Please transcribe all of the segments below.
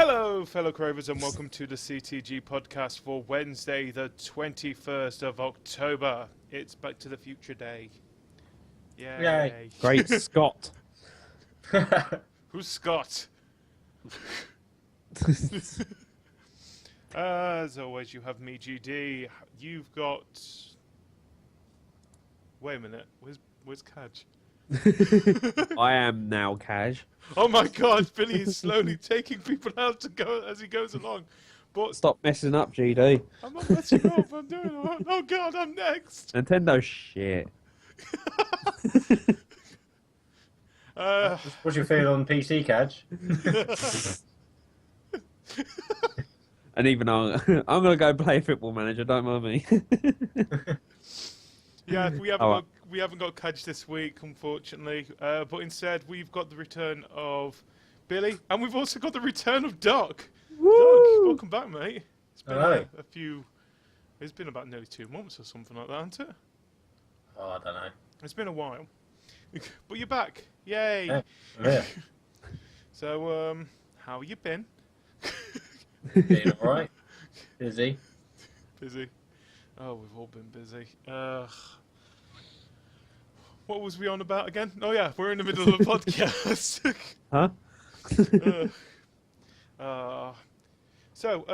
Hello, fellow Cravers, and welcome to the CTG Podcast for Wednesday, the 21st of October. It's Back to the Future Day. Yay. Great Scott. Who's Scott? As always, you have me, GD. You've got... Wait a minute. Where's Kaj? I am now Cash. Oh my God, Billy is slowly taking people out to go as he goes along. But Stop messing up, GD. I'm not messing up. I'm doing all right. Oh God, I'm next. Nintendo shit. What's your feel on PC, Kaj? And even I'm gonna go play Football Manager. Don't mind me. Yeah, we haven't got Kaj this week, unfortunately. But instead, we've got the return of Billy, and we've also got the return of Doc. Woo! Doc, welcome back, mate. It's been Hello. a few. It's been about nearly 2 months or something like that, hasn't it? Oh, I don't know. It's been a while, but you're back. Yay! Yeah. Yeah. So, how you been? Been alright. Busy. Busy. Oh, we've all been busy. What was we on about again? Oh yeah, we're in the middle of a podcast. Huh? So,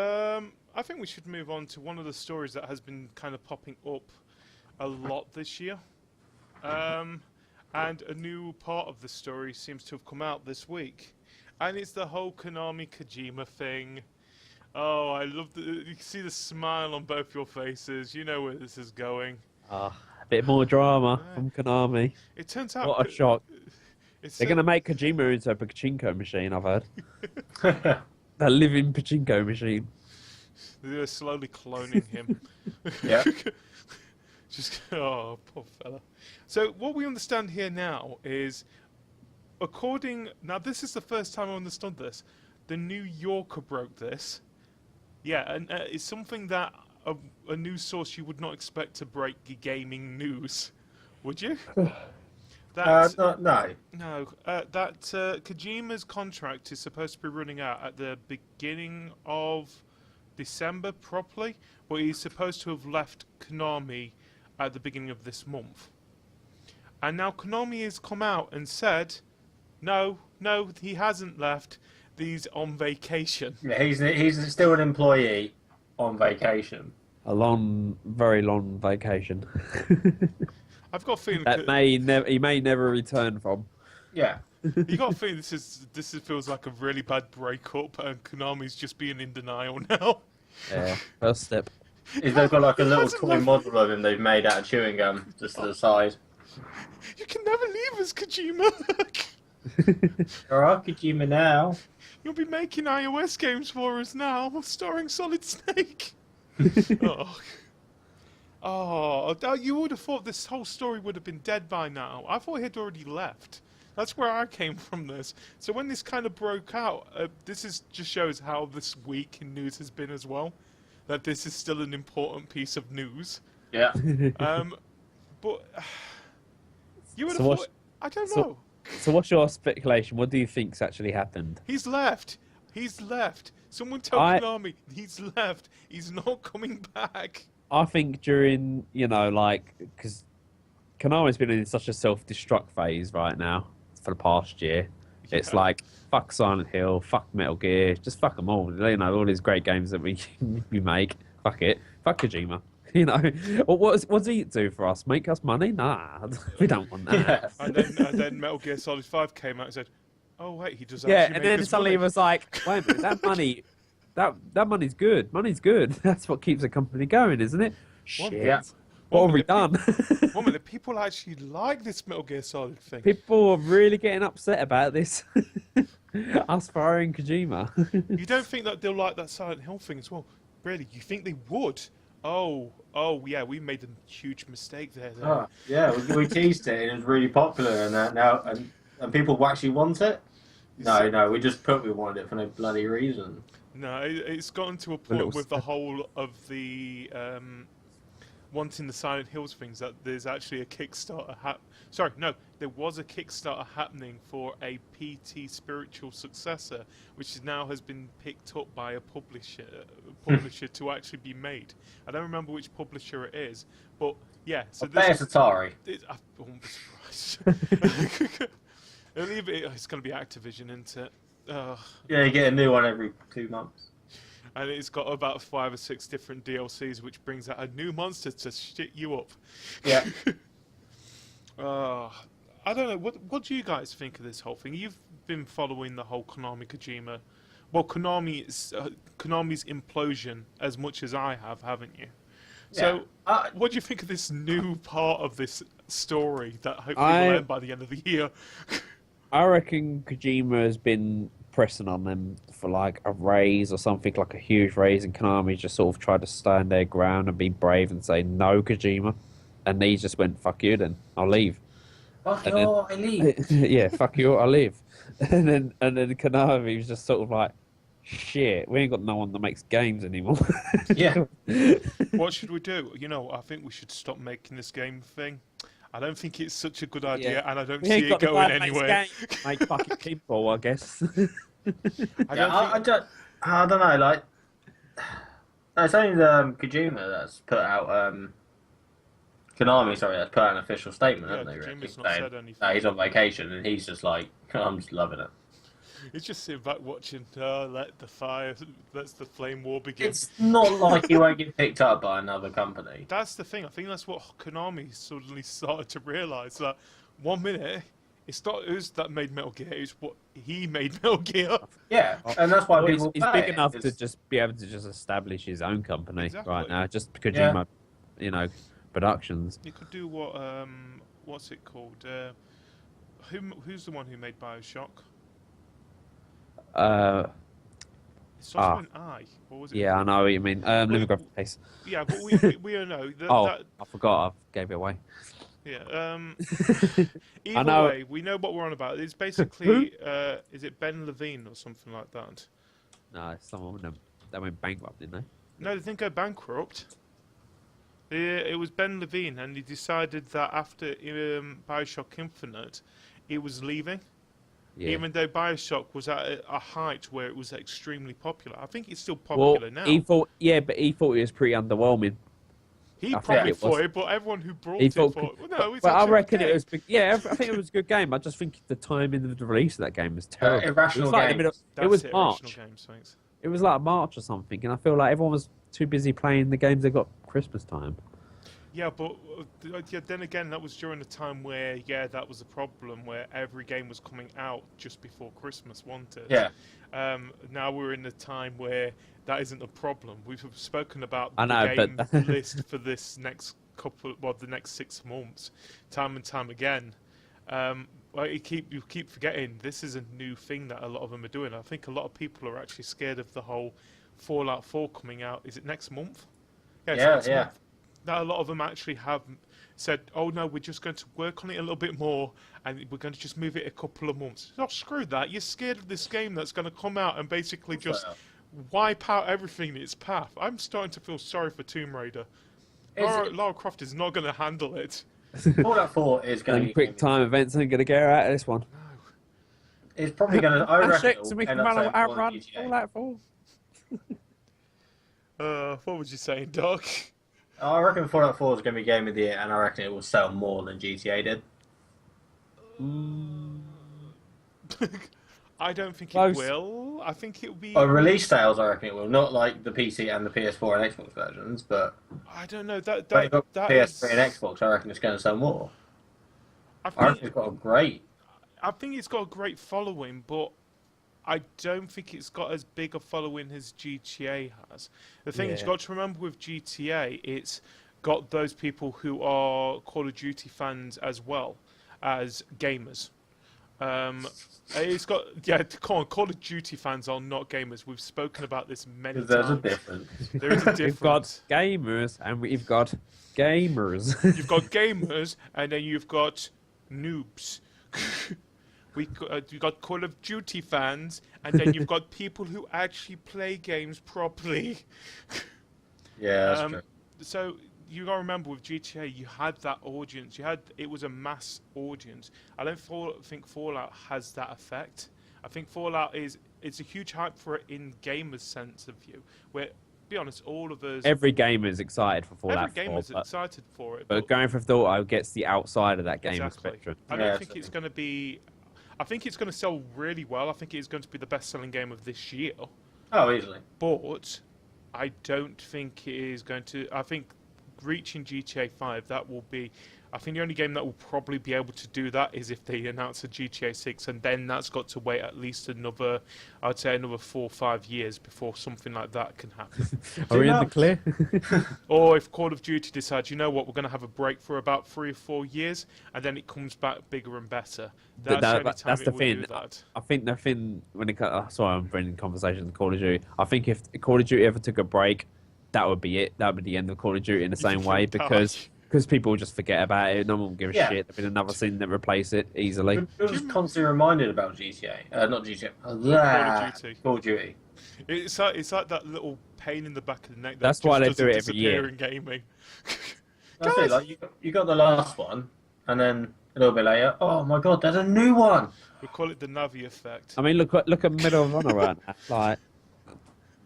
I think we should move on to one of the stories that has been kind of popping up a lot this year. And a new part of the story seems to have come out this week. And it's the whole Konami Kojima thing. Oh, I love you can see the smile on both your faces. You know where this is going. A bit more drama from Konami. It turns out... What a shock. It's They're going to make Kojima into a pachinko machine, I've heard. A living pachinko machine. They're slowly cloning him. Yeah. Just, oh, poor fella. So what we understand here now is, now this is the first time I understood this, the New Yorker broke this. Yeah, and it's something that a news source you would not expect to break gaming news, would you? No. No, that Kojima's contract is supposed to be running out at the beginning of December properly, but he's supposed to have left Konami at the beginning of this month. And now Konami has come out and said, no, he hasn't left. He's on vacation. Yeah, he's still an employee on vacation. A very long vacation. I've got a feeling he may never return from. Yeah. you got a feeling this feels like a really bad breakup, and Konami's just being in denial now. Yeah, first step. They've got like a little toy model of him they've made out of chewing gum just to the side. You can never leave us, Kojima. Alright, Kojima now. You'll be making iOS games for us now, starring Solid Snake. Oh, you would have thought this whole story would have been dead by now. I thought he'd already left. That's where I came from this. So when this kind of broke out, just shows how this week in news has been as well. That this is still an important piece of news. Yeah. But you would have thought... I don't know. So what's your speculation? What do you think's actually happened? He's left. Someone tell Konami he's left. He's not coming back. I think during, because Konami's been in such a self-destruct phase right now for the past year. Yeah. It's like, fuck Silent Hill, fuck Metal Gear, just fuck them all. All these great games that we make. Fuck it. Fuck Kojima. What does he do for us? Make us money? Nah, we don't want that. Yeah. And then Metal Gear Solid 5 came out and said, oh wait, he does actually make us and then suddenly money. It was like, wait a minute, that money... That money's good. Money's good. That's what keeps a company going, isn't it? Shit. Yeah. What have we done? One minute, people actually like this Metal Gear Solid thing. People are really getting upset about this. Us firing Kojima. You don't think that they'll like that Silent Hill thing as well? Really? You think they would? Oh, yeah, we made a huge mistake there. Yeah, we teased it and it was really popular and that now, and people actually want it? No, we just put we wanted it for no bloody reason. No, it's gotten to a point with the whole of the wanting the Silent Hills things, that there's actually a Kickstarter there was a Kickstarter happening for a PT spiritual successor, which now has been picked up by a publisher to actually be made. I don't remember which publisher it is, but yeah. So it's Atari. I won't be surprised. It's going to be Activision, isn't it? Yeah, you get a new one every 2 months. And it's got about 5 or 6 different DLCs, which brings out a new monster to shit you up. Yeah. I don't know. What do you guys think of this whole thing? You've been following the whole Konami's implosion as much as I have, haven't you? Yeah. So, what do you think of this new part of this story that hopefully will end by the end of the year? I reckon Kojima has been pressing on them for like a raise or something, like a huge raise, and Konami just sort of tried to stand their ground and be brave and say no, Kojima, and they just went, fuck you then, I'll leave. Fuck you, I leave. Yeah, fuck you, I'll leave. And then Konami was just sort of like, shit, we ain't got no one that makes games anymore. Yeah. What should we do? I think we should stop making this game thing. I don't think it's such a good idea, and I don't see it going anywhere. Make fucking people, I guess. I don't know. Like, no, it's only Kojima that's put out Konami. Sorry, that's put out an official statement, haven't they? Kojima's not said anything. No, he's on vacation, and he's just like, I'm just loving it. He's just sitting back watching. Let the flame war begin. It's not like he won't get picked up by another company. That's the thing. I think that's what Konami suddenly started to realise. That 1 minute, it's not us that made Metal Gear. It's what he made Metal Gear. Yeah, and that's why people. He's big enough to just be able to just establish his own company right now. Just Kojima, Productions. You could do what's it called? Who's the one who made BioShock? It starts with an I. What was it? Yeah, I know what you mean. Living Graphic Case. Yeah, but we all know that. I forgot. I gave it away. Yeah. Either way, we know what we're on about. It's basically, is it Ben Levine or something like that? No, it's someone with them. They went bankrupt, didn't they? No, they didn't go bankrupt. It was Ben Levine, and he decided that after BioShock Infinite, he was leaving. Yeah. Even though BioShock was at a height where it was extremely popular. I think it's still popular now. But he thought it was pretty underwhelming. He probably thought it, but everyone who brought it thought, I reckon it was. Yeah, I think it was a good game. I just think the timing of the release of that game was terrible. Irrational Games. It was March. It was like March or something, and I feel like everyone was too busy playing the games they got Christmas time. Yeah, but then again, that was during a time where, that was a problem, where every game was coming out just before Christmas, wasn't it? Yeah. Now we're in a time where that isn't a problem. We've spoken about the game list for this next the next 6 months, time and time again. You keep forgetting this is a new thing that a lot of them are doing. I think a lot of people are actually scared of the whole Fallout 4 coming out. Is it next month? Next month. Now, a lot of them actually have said, oh no, we're just going to work on it a little bit more and we're going to just move it a couple of months. Oh, screw that. You're scared of this game that's going to come out and basically just wipe out everything in its path. I'm starting to feel sorry for Tomb Raider. Lara Croft is not going to handle it. Fallout 4 is going to be... quick time events ain't going to get her out of this one. No. It's probably going to... I reckon so we can outrun Fallout 4. What was you saying, Doc? I reckon Fallout 4 is going to be Game of the Year, and I reckon it will sell more than GTA did. I don't think it will. I think it will be... release sales, I reckon it will. Not like the PC and the PS4 and Xbox versions, but... I don't know. That PS3 and Xbox, I reckon it's going to sell more. I reckon it's got a great... I think it's got a great following, but I don't think it's got as big a following as GTA has. The thing you've got to remember with GTA, it's got those people who are Call of Duty fans as well as gamers. It's got Call of Duty fans are not gamers. We've spoken about this many times. There's a difference. There is a difference. We've got gamers and we've got gamers. You've got gamers and then you've got noobs. You've got Call of Duty fans, and then you've got people who actually play games properly. Yeah, that's true. So you got to remember with GTA, you had that audience. It was a mass audience. I don't think Fallout has that effect. I think Fallout it's a huge hype for it in gamers' sense of view. Where, be honest, all of us, Every gamer is excited for Fallout 4. every gamer's excited for it. But Grand Theft Auto gets the outside of that gamer Exactly. spectrum. I don't think it's going to be. I think it's going to sell really well. I think it's going to be the best-selling game of this year. Oh, easily. But I don't think it is going to. I think reaching GTA 5, that will be. I think the only game that will probably be able to do that is if they announce a GTA 6, and then that's got to wait at least another 4 or 5 years before something like that can happen. Are we in the clear? Or if Call of Duty decides, you know what, we're going to have a break for about 3 or 4 years, and then it comes back bigger and better. That's the only time that's it the will thing. do that. I think the thing when it sorry, I'm bringing conversations with Call of Duty. I think if Call of Duty ever took a break, that would be it. That would be the end of Call of Duty in the same way because people will just forget about it. No one will give a shit. There'll be another scene that replace it easily. It was constantly reminded about GTA. Not GTA. Call of Duty. It's like that little pain in the back of the neck. That's why they do it every year. In gaming. That's it. Like you got the last one, and then a little bit later, oh my god, there's a new one. We call it the Navi effect. I mean, look at Medal of Honor right now. Like,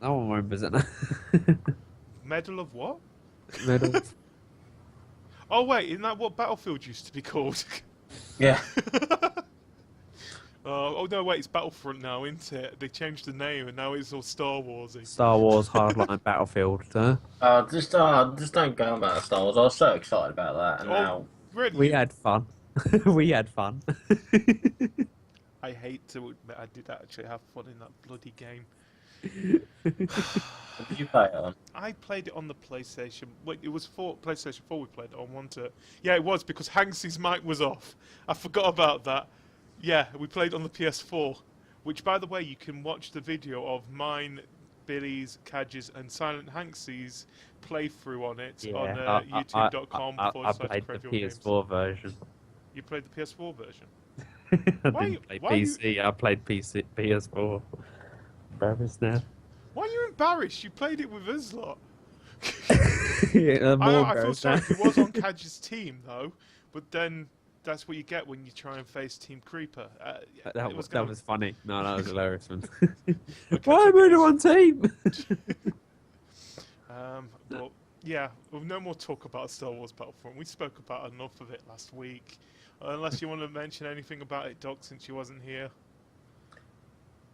no one remembers it now. Medal of what? Medal. Oh wait, isn't that what Battlefield used to be called? Yeah. Oh no, wait, it's Battlefront now, isn't it? They changed the name and now it's all Star Warsy. Star Wars Hardline Battlefield. Just don't go about Star Wars. I was so excited about that, and now really? We had fun. We had fun. I hate to admit I did actually have fun in that bloody game. what did you play it on? I played it on the PlayStation. Wait, it was PlayStation 4 we played it on, wasn't it? Yeah, it was, because Hanksy's mic was off. I forgot about that. Yeah, we played on the PS4, which, by the way, you can watch the video of mine, Billy's, Cadge's, and Silent Hanksy's playthrough on it on youtube.com. I played the PS4 version. You played the PS4 version? I didn't play PC. I played PS4. Embarrassed now. Why are you embarrassed? You played it with us lot. Yeah, I feel sorry he was on Cadge's team, though, but then that's what you get when you try and face Team Creeper. That was funny. No, that was hilarious, man. Why am I on team? Well, yeah, we'll no more talk about Star Wars Battlefront. We spoke about enough of it last week. Unless you want to mention anything about it, Doc, since you wasn't here.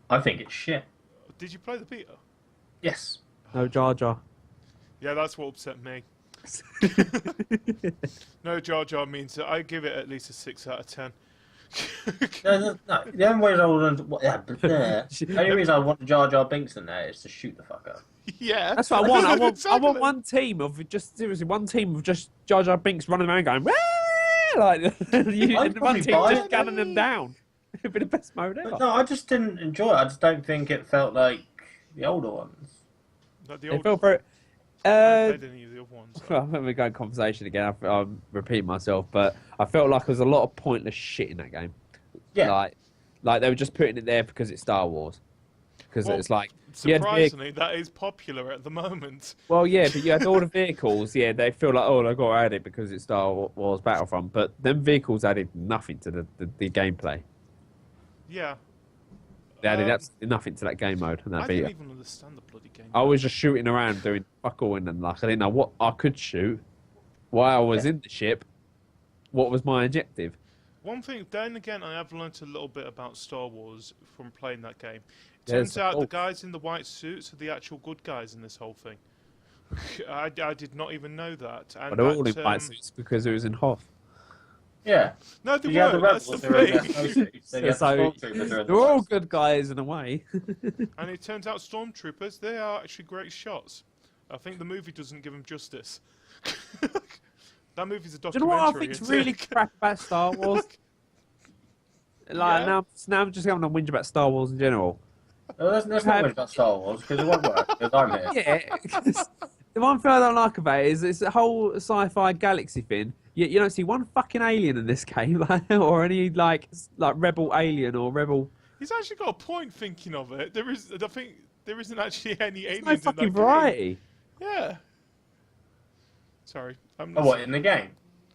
I think it's shit. Did you play the beta? Yes. No Jar Jar. Yeah, that's what upset me. No Jar Jar means that I give it at least a 6 out of 10. No. The only reason the only reason I want Jar Jar Binks in there is to shoot the fuck up. Yeah, that's what I want. I want exactly. one team of just Jar Jar Binks running around going, like and one team just gunning them down. It'd be the best mode ever. No, I just didn't enjoy it. I just don't think it felt like the older ones. Not the It old felt very. I haven't played any of the other ones. Well, I think we're going conversation again. I'm repeating myself, but I felt like there was a lot of pointless shit in that game. Yeah. Like they were just putting it there because it's Star Wars. Because it's like surprisingly, that is popular at the moment. Well, yeah, but you had all the vehicles. Yeah, they feel like they've got to add it because it's Star Wars Battlefront. But them vehicles added nothing to the gameplay. Yeah. They added absolutely nothing to that game mode. And that I didn't even understand the bloody game. I was just shooting around doing fuck all, and like I didn't know what I could shoot. While I was in the ship, what was my objective? One thing, then again, I have learnt a little bit about Star Wars from playing that game. It turns out the guys in the white suits are the actual good guys in this whole thing. I did not even know that. And but they're all in white suits because it was in Hoth. Yeah. No, they weren't. That's the thing. They're all good guys in a way. And it turns out stormtroopers, they are actually great shots. I think the movie doesn't give them justice. That movie's a documentary. Do you know what I think's really crap about Star Wars? Now I'm just having a whinge about Star Wars in general. No, that's not much about Star Wars because it won't work because I'm here. Yeah. The one thing I don't like about it is it's the whole sci-fi galaxy thing. You don't see one fucking alien in this game, or any like rebel alien or rebel. He's actually got a point thinking of it. I think there isn't actually any aliens. There's no fucking in that variety. Game. Yeah. Sorry. I'm Oh, what, in the game?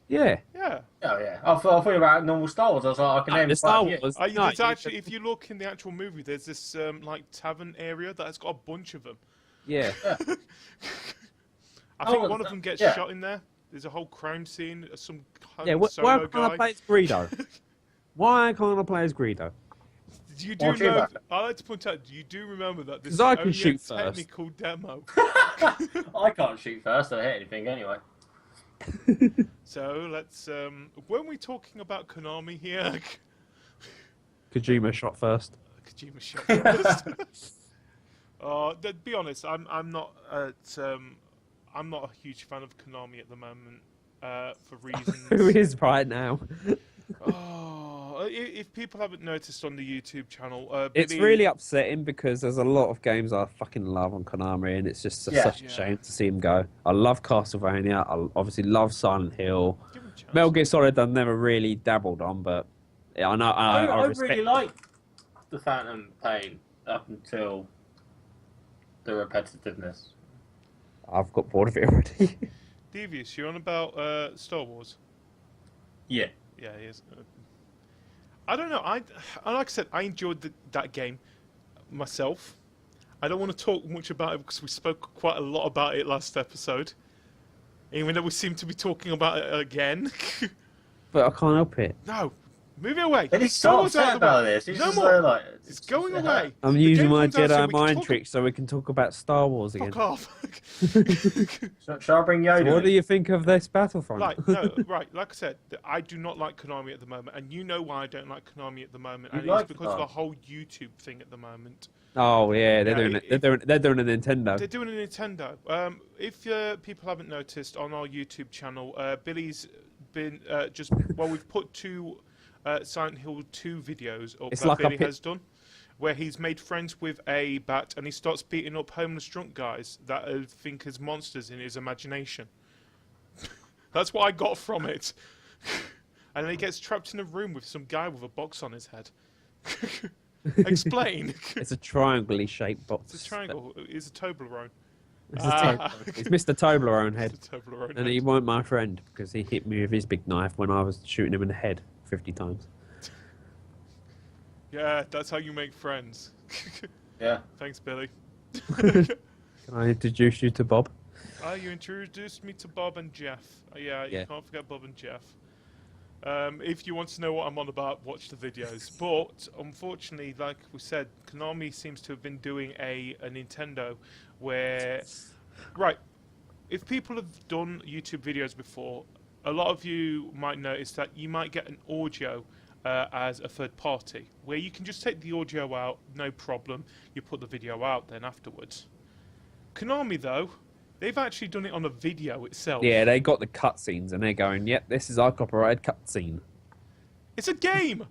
Yeah. Yeah. Oh, yeah. I thought about normal Star Wars. I was like, I can name The Star quite a few. Wars. There's actually, if you look in the actual movie, there's this like tavern area that has got a bunch of them. Yeah. I think Oh, one of them gets yeah. shot in there. There's a whole crime scene. Some Yeah. Why solo can't guy. I play as Greedo? Why can't I play as Greedo? You do Or know. Chewbacca. I like to point out. You do remember that this 'Cause is I can only shoot a first. technical demo. I can't shoot first. I don't hit anything anyway. So let's. Weren't we talking about Konami here? Kojima shot first. Kojima shot first. To be honest, I'm not a huge fan of Konami at the moment for reasons. Who is right now? If people haven't noticed on the YouTube channel, It's Billy- really upsetting because there's a lot of games I fucking love on Konami, and it's just Yeah. such a shame to see them go. I love Castlevania. I obviously love Silent Hill. Give him a chance. Metal Gear Solid I've never really dabbled on, but yeah, I know. I I respect. really like the Phantom Pain up until the repetitiveness. I've got bored of it already. Devious, you're on about Star Wars. Yeah. Yeah, he is. I don't know. Like I said, I enjoyed that game myself. I don't want to talk much about it because we spoke quite a lot about it last episode. Even though we seem to be talking about it again. But I can't help it. No, move it away. But he's Star so Wars out upset of the about way. this. He's No just more. so, like, It's going away. I'm The using game my comes out so Jedi we can mind talk- trick so we can talk about Star Wars again. Fuck off. Shall I bring Yoda? So what in? do you think of this Battlefront? Right. Like I said, I do not like Konami at the moment, and you know why I don't like Konami at the moment, You and like it's because of the Konami? whole YouTube thing at the moment. Oh yeah, they're Yeah, doing it. They're doing a Nintendo. They're doing a Nintendo. If people haven't noticed on our YouTube channel, Billy's been we've put two Silent Hill 2 videos up It's that like a Billy pi- has done, where he's made friends with a bat and he starts beating up homeless drunk guys that think as monsters in his imagination. That's what I got from it. And then he gets trapped in a room with some guy with a box on his head. Explain. It's a triangle-y shaped box. It's a triangle. It's a Toblerone. It's, it's Mr. Toblerone head. It's a Toblerone. And he weren't my friend because he hit me with his big knife when I was shooting him in the head 50 times. Yeah, that's how you make friends. Yeah. Thanks, Billy. Can I introduce you to Bob? You introduced me to Bob and Jeff. Yeah, you Yeah. can't forget Bob and Jeff. If you want to know what I'm on about, watch the videos. But unfortunately, like we said, Konami seems to have been doing a Nintendo where, right, if people have done YouTube videos before, a lot of you might notice that you might get an audio as a third party, where you can just take the audio out, no problem. You put the video out then afterwards. Konami, though, they've actually done it on a video itself. Yeah, they got the cutscenes and they're going, yep, this is our copyrighted cutscene. It's a game.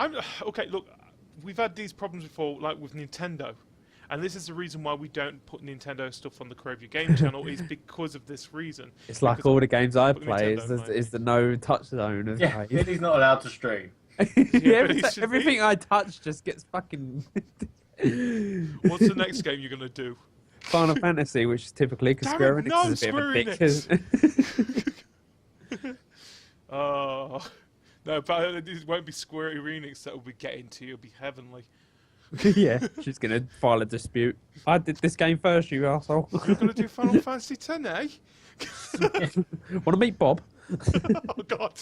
Okay. Look, we've had these problems before, like with Nintendo, and this is the reason why we don't put Nintendo stuff on the Cravia Game channel. Is because of this reason. It's like Because all the games I Fuck play Nintendo, is the no touch zone of Yeah. Billy's not allowed to stream. but he should Everything be. I touch just gets fucking What's the next game you're gonna do? Final Fantasy, which is typically because Damn Square it, Enix no, is a bit of a Square dick. Oh no, but it won't be Square Enix that will be getting to you. It'll be heavenly. Yeah, she's gonna file a dispute. I did this game first, you asshole. You're gonna do Final Fantasy X, eh? Want to meet Bob? Oh God.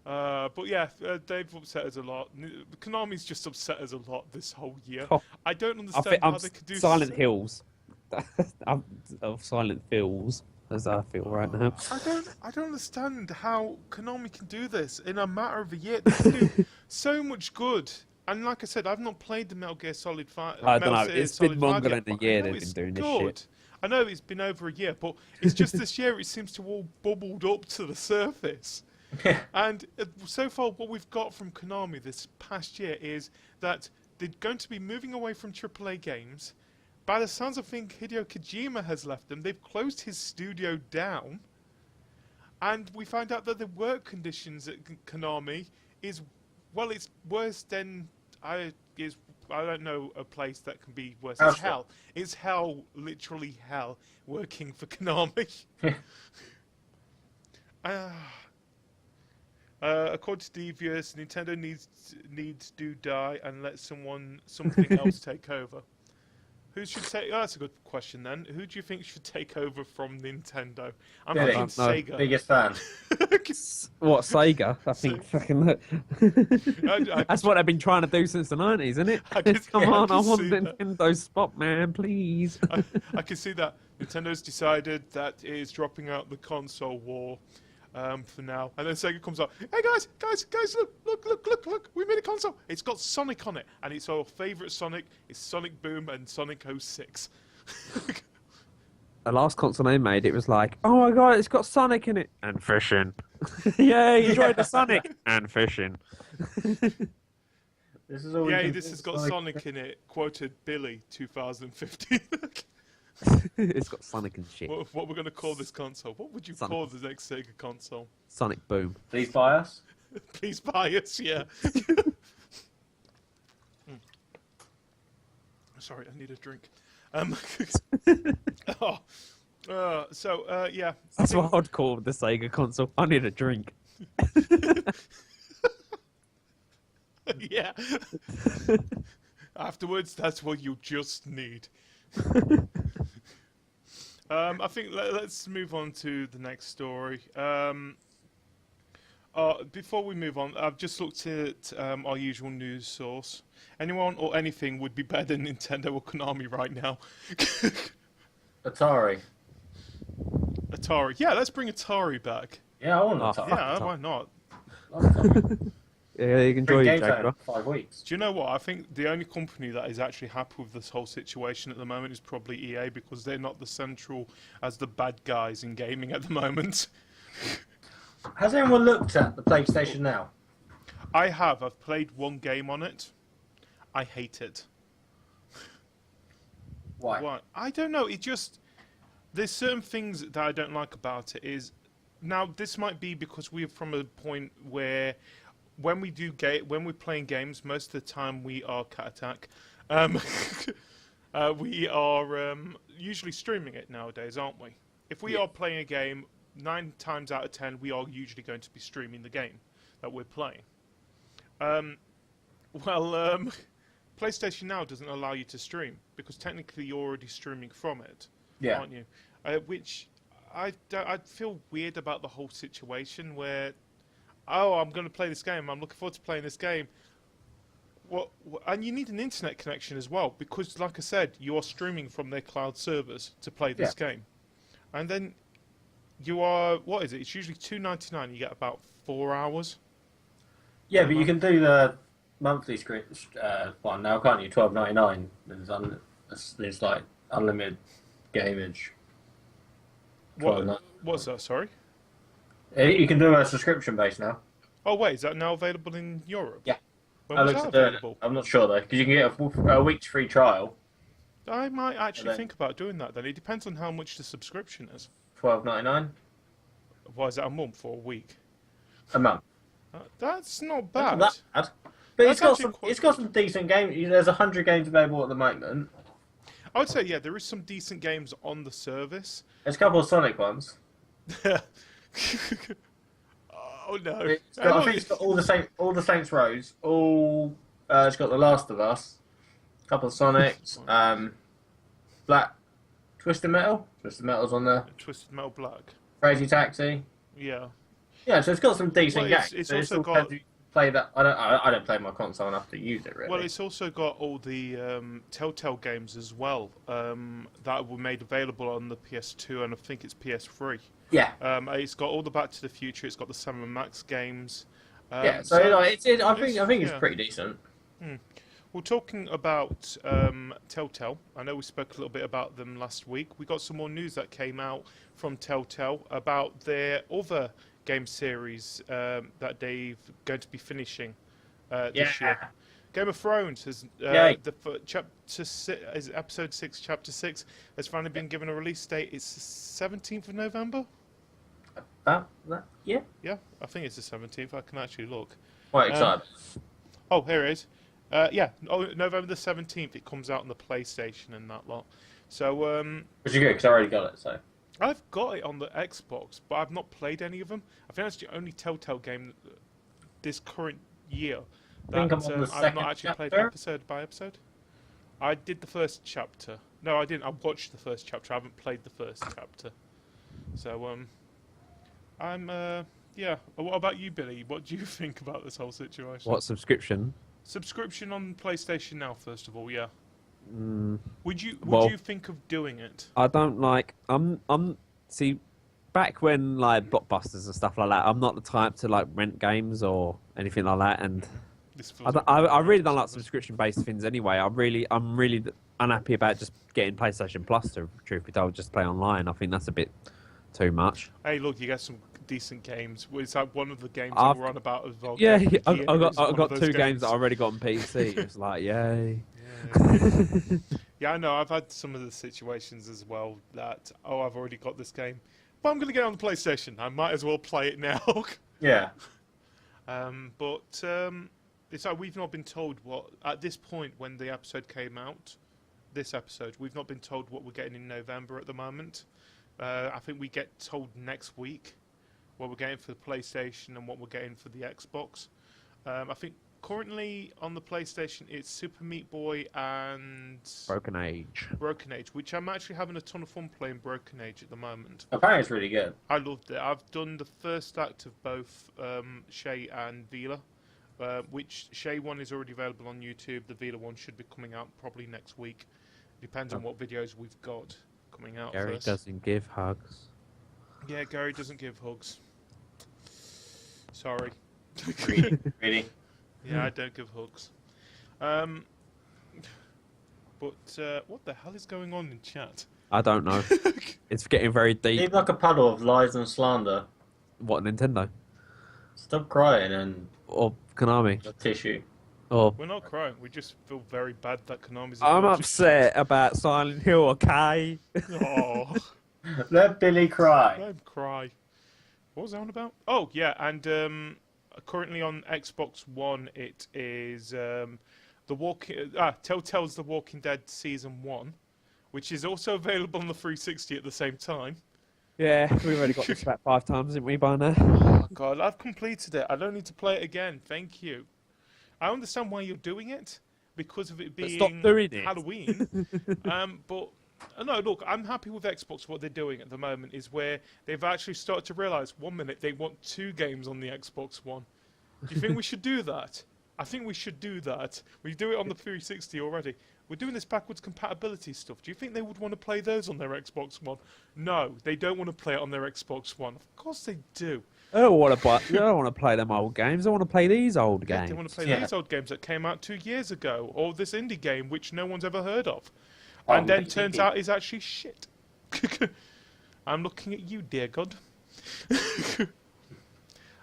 But yeah, they've upset us a lot. Konami's just upset us a lot this whole year. Oh, I don't I understand think how I'm they could do Silent Hills. Of Silent Hills, as I feel right now. I don't understand how Konami can do this in a matter of a year. They can do so much good. And like I said, I've not played the Metal Gear Solid 5. I don't Metal know, Gear it's been Solid longer 5 yet, than a but I year know they've it's been doing this good. shit. I know it's been over a year, but it's just this year it seems to all bubbled up to the surface. And so far, what we've got from Konami this past year is that they're going to be moving away from AAA games. By the sounds of things, Hideo Kojima has left them. They've closed his studio down. And we find out that the work conditions at Konami is, well, it's worse than I don't know a place that can be worse. It's Austria. hell. It's hell, literally hell, working for Konami. According to Devious, Nintendo needs to die and let something else take over. Who should take? Oh, that's a good question then. Who do you think should take over from Nintendo? I'm Really? thinking Sega. Biggest fan. What, Sega? I think fucking look. That's what they've been trying to do since the 90s, isn't it? Come on, I want Nintendo spot, man, please. I can see that. Nintendo's decided that it is dropping out the console war for now. And then Sega comes up, hey guys, look, we made a console. It's got Sonic on it, and it's our favourite Sonic. It's Sonic Boom and Sonic 06. The last console they made, it was like, oh my god, it's got Sonic in it. And fishing. Yay, enjoyed the Sonic. And fishing. This is all This has got Sonic in it, quoted Billy 2015. It's got Sonic and shit. What we're going to call this console? What would you call the next Sega console? Sonic Boom. Please buy us. Please buy us, yeah. Sorry, I need a drink. Yeah. That's what I'd call the Sega console. I need a drink. Yeah. Afterwards, that's what you just need. I think let's move on to the next story. Before we move on, I've just looked at our usual news source. Anyone or anything would be better than Nintendo or Konami right now. Atari. Atari. Yeah, let's bring Atari back. Yeah, I want Oh, Atari. Yeah, why not? Yeah, you can enjoy your Jaguar. 5 weeks. Do you know what? I think the only company that is actually happy with this whole situation at the moment is probably EA, because they're not the central as the bad guys in gaming at the moment. Has anyone looked at the PlayStation Now? I have. I've played one game on it. I hate it. Why? Why? I don't know. It just... There's certain things that I don't like about it is... Now, this might be because we're from a point where... When we're playing games, most of the time we are Cat Attack. We are usually streaming it nowadays, aren't we? If we are playing a game, 9 times out of 10, we are usually going to be streaming the game that we're playing. PlayStation Now doesn't allow you to stream, because technically you're already streaming from it, aren't you? Which I feel weird about the whole situation where... Oh, I'm going to play this game. I'm looking forward to playing this game. And you need an internet connection as well, because, like I said, you are streaming from their cloud servers to play this game. And then you are, what is it? It's usually $2.99. You get about 4 hours. Yeah, but you can do the monthly one now, can't you? $12.99. There's like unlimited gameage. What's that? Sorry. You can do a subscription base now. Oh wait, is that now available in Europe? Yeah. When was that available? I'm not sure though, because you can get a week's free trial. I might actually think about doing that then. It depends on how much the subscription is. $12.99. Why is that, a month or a week? A month. That's not bad. That's not that bad. But it's got some decent games. There's 100 games available at the moment. I would say, yeah, there is some decent games on the service. There's a couple of Sonic ones. Oh no! I think it's got all the Saints Rows. It's got The Last of Us. A couple of Sonics. Black Twisted Metal. Twisted Metal's on there. Twisted Metal Black. Crazy Taxi. Yeah. Yeah, so it's got some decent games. It's also got. Play that. I don't play my console enough to use it really. Well, it's also got all the Telltale games as well that were made available on the PS2 and I think it's PS3. Yeah. It's got all the Back to the Future. It's got the Sam and Max games. I think it's pretty decent. Well, talking about Telltale, I know we spoke a little bit about them last week. We got some more news that came out from Telltale about their other game series that they're going to be finishing this year. Game of Thrones has episode 6, chapter 6 has finally been given a release date. It's the 17th of November. Yeah. Yeah, I think it's the 17th. I can actually look. Quite excited. Oh, here it is. Yeah, November the 17th. It comes out on the PlayStation and that lot. So Which is good because I already got it. So I've got it on the Xbox, but I've not played any of them. I think that's the only Telltale game this current year I that think I'm on the I've not actually played chapter. episode by episode. I did the first chapter. No, I didn't. I watched the first chapter. I haven't played the first chapter. So yeah. What about you, Billy? What do you think about this whole situation? What subscription? Subscription on PlayStation Now, first of all, yeah. Mm, Would you well- you think of doing it? I don't like. See, back when like blockbusters and stuff like that, I'm not the type to like rent games or anything like that. And This I, feels don't- like I really don't like subscription-based things anyway. I'm really unhappy about just getting PlayStation Plus. To truth be told, just play online. I think that's a bit too much. Hey, look, you get some decent games. It's like one of the games I've- that we're on about as well. Yeah, Game of the I Year got is one of those two games that I already got on PC. It's like, yay. Yeah. Yeah, I know. I've had some of the situations as well that I've already got this game, but I'm going to get it on the PlayStation. I might as well play it now. yeah, But it's like we've not been told what at this point when the episode came out. This episode, we've not been told what we're getting in November at the moment. I think we get told next week what we're getting for the PlayStation and what we're getting for the Xbox. I think currently on the PlayStation it's Super Meat Boy and Broken Age. Broken Age, which I'm actually having a ton of fun playing Broken Age at the moment. apparently it's really good. I loved it. I've done the first act of both Shay and Vila, which Shay one is already available on YouTube. The Vila one should be coming out probably next week. Depends on what videos we've got coming out Gary first. doesn't give hugs. Yeah, Gary doesn't give hugs. Sorry. Really, really. Yeah, I don't give hugs. But what the hell is going on in chat? I don't know. It's getting very deep. Seems like a puddle of lies and slander. What, Nintendo? Stop crying and Or Konami? a tissue. Or We're not crying. We just feel very bad that Konami's. I'm involved. upset about Silent Hill, okay? Oh, Let Billy cry. let him cry. What was I on about? Oh yeah, and currently on Xbox One, it is Telltale's The Walking Dead Season 1, which is also available on the 360 at the same time. Yeah, we've already got this about 5 times, didn't we, by now? Oh god, I've completed it. I don't need to play it again. Thank you. I understand why you're doing it because of it But being stop doing it. Halloween. But no, look, I'm happy with Xbox. What they're doing at the moment is where they've actually started to realise 1 minute they want 2 games on the Xbox One. Do you think we should do that? I think we should do that. We do it on the 360 already. We're doing this backwards compatibility stuff. Do you think they would want to play those on their Xbox One? No, they don't want to play it on their Xbox One. Of course they do. I don't want to play them old games. I want to play these old Yeah, games. they want to play Yeah. these old games that came out 2 years ago, or this indie game which no one's ever heard of, Oh, and then maybe. turns out is actually shit. I'm looking at you, dear God.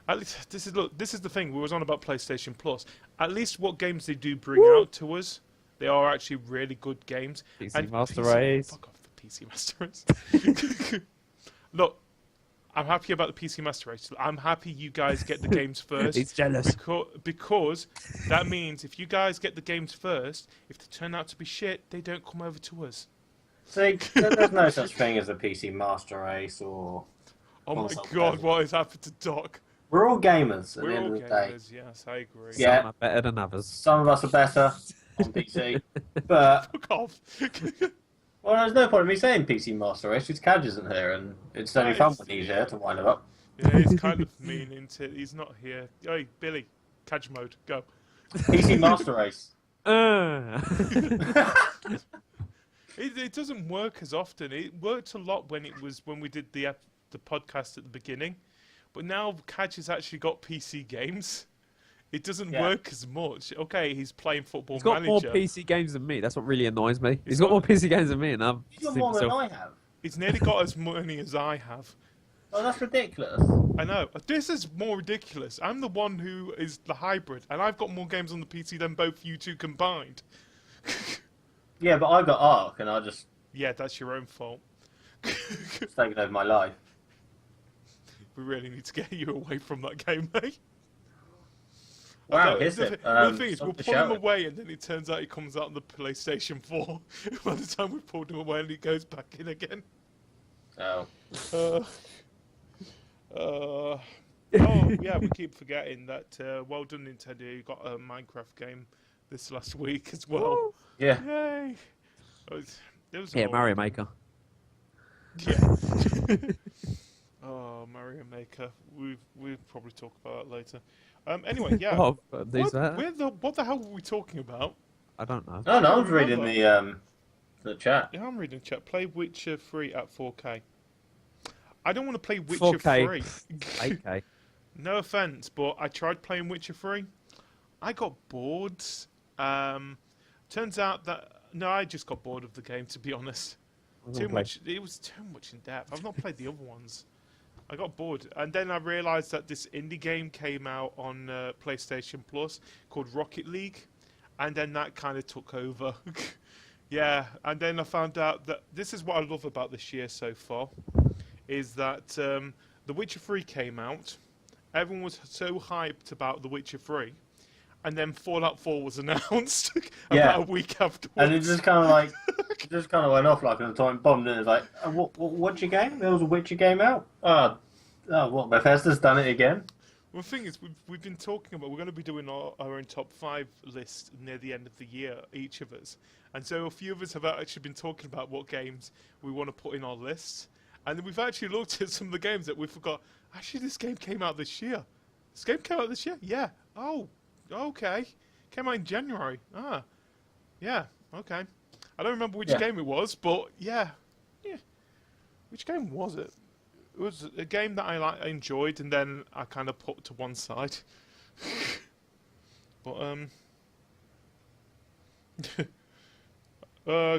At least, this is the thing. We was on about PlayStation Plus. At least what games they do bring out to us, they are actually really good games. PC Master Race. Fuck off the PC Master Race. Look, I'm happy about the PC Master Race. I'm happy you guys get the games first. He's jealous. Because that means if you guys get the games first, if they turn out to be shit, they don't come over to us. See, there's no such thing as a PC Master Race or... Oh my Console god, games. what has happened to Doc? We're all gamers at We're the end all of the day. gamers, yes, I agree. Yeah. Some are better than others. Some of us are better on PC, but Fuck off. well, there's no point in me saying PC Master Race because Cadge isn't here, and it's only fun when he's here to wind him up. Yeah, he's kind of mean into it. He's not here. Hey, Billy, catch mode, go. PC Master Race. It doesn't work as often. It worked a lot when we did the podcast at the beginning, but now Catch has actually got PC games. It doesn't Yeah. work as much. Okay, he's playing Football He's got more Manager. PC games than me. That's what really annoys me. He's He's got got- more PC games than me, and I'm You've got more than I have. He's nearly got as many as I have. Oh, that's ridiculous. I know. This is more ridiculous. I'm the one who is the hybrid, and I've got more games on the PC than both you two combined. Yeah, but I got Ark, and I just Yeah, that's your own fault. it's taken over my life. We really need to get you away from that game, mate. Wow, is it? Well, the thing is, stop we'll the pull him shouting. away, and then it turns out he comes out on the PlayStation 4 by the time we pulled him away, and he goes back in again. Oh. Oh, yeah, we keep forgetting that. Well done, Nintendo. You got a Minecraft game this last week as well. Yeah. Yay! It was Yeah, all- Mario Maker. Yeah. Oh, Mario Maker. We'll probably talk about that later. Anyway, yeah. Oh, what the hell were we talking about? I don't know. No, I was remember. reading the chat. Yeah, I'm reading chat. Play Witcher 3 at 4K. I don't want to play Witcher 4K. 3. 8K. No offense, but I tried playing Witcher 3. I got bored. Turns out that I just got bored of the game, to be honest. Too much. It was too much in depth. I've not played the other ones. I got bored, and then I realised that this indie game came out on PlayStation Plus called Rocket League, and then that kind of took over. Yeah, and then I found out that this is what I love about this year so far, is that The Witcher 3 came out. Everyone was so hyped about The Witcher 3, and then Fallout 4 was announced about a week afterwards. And it just kind of like, went off like an atomic bomb. And it was like, what's your game? There was a Witcher game out. What? Bethesda's done it again. Well, the thing is, we've been talking about we're going to be doing our own top 5 list near the end of the year, each of us, and so a few of us have actually been talking about what games we want to put in our lists, and then we've actually looked at some of the games that we forgot. Actually, this game came out this year. This game came out this year. Yeah. Oh. Okay. Came out in January. Yeah. Okay. I don't remember which game it was, but yeah. Which game was it? It was a game that I enjoyed, and then I kind of put to one side. But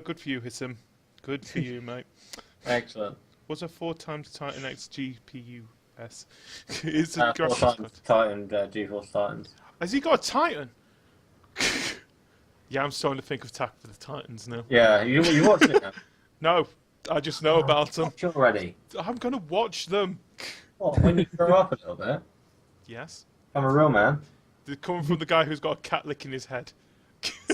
good for you, Hissam. Good for you, mate. Excellent. Was a 4x Titan X GPU-S? It's a 4 graphics times Titan, GeForce Titans. Has he got a Titan? Yeah, I'm starting to think of Attack for the Titans now. Yeah, you watched it now? No, I just know about them. Watch it already. I'm going to watch them. What, when you grow up a little bit? Yes. I'm a real man. They're coming from the guy who's got a cat licking his head.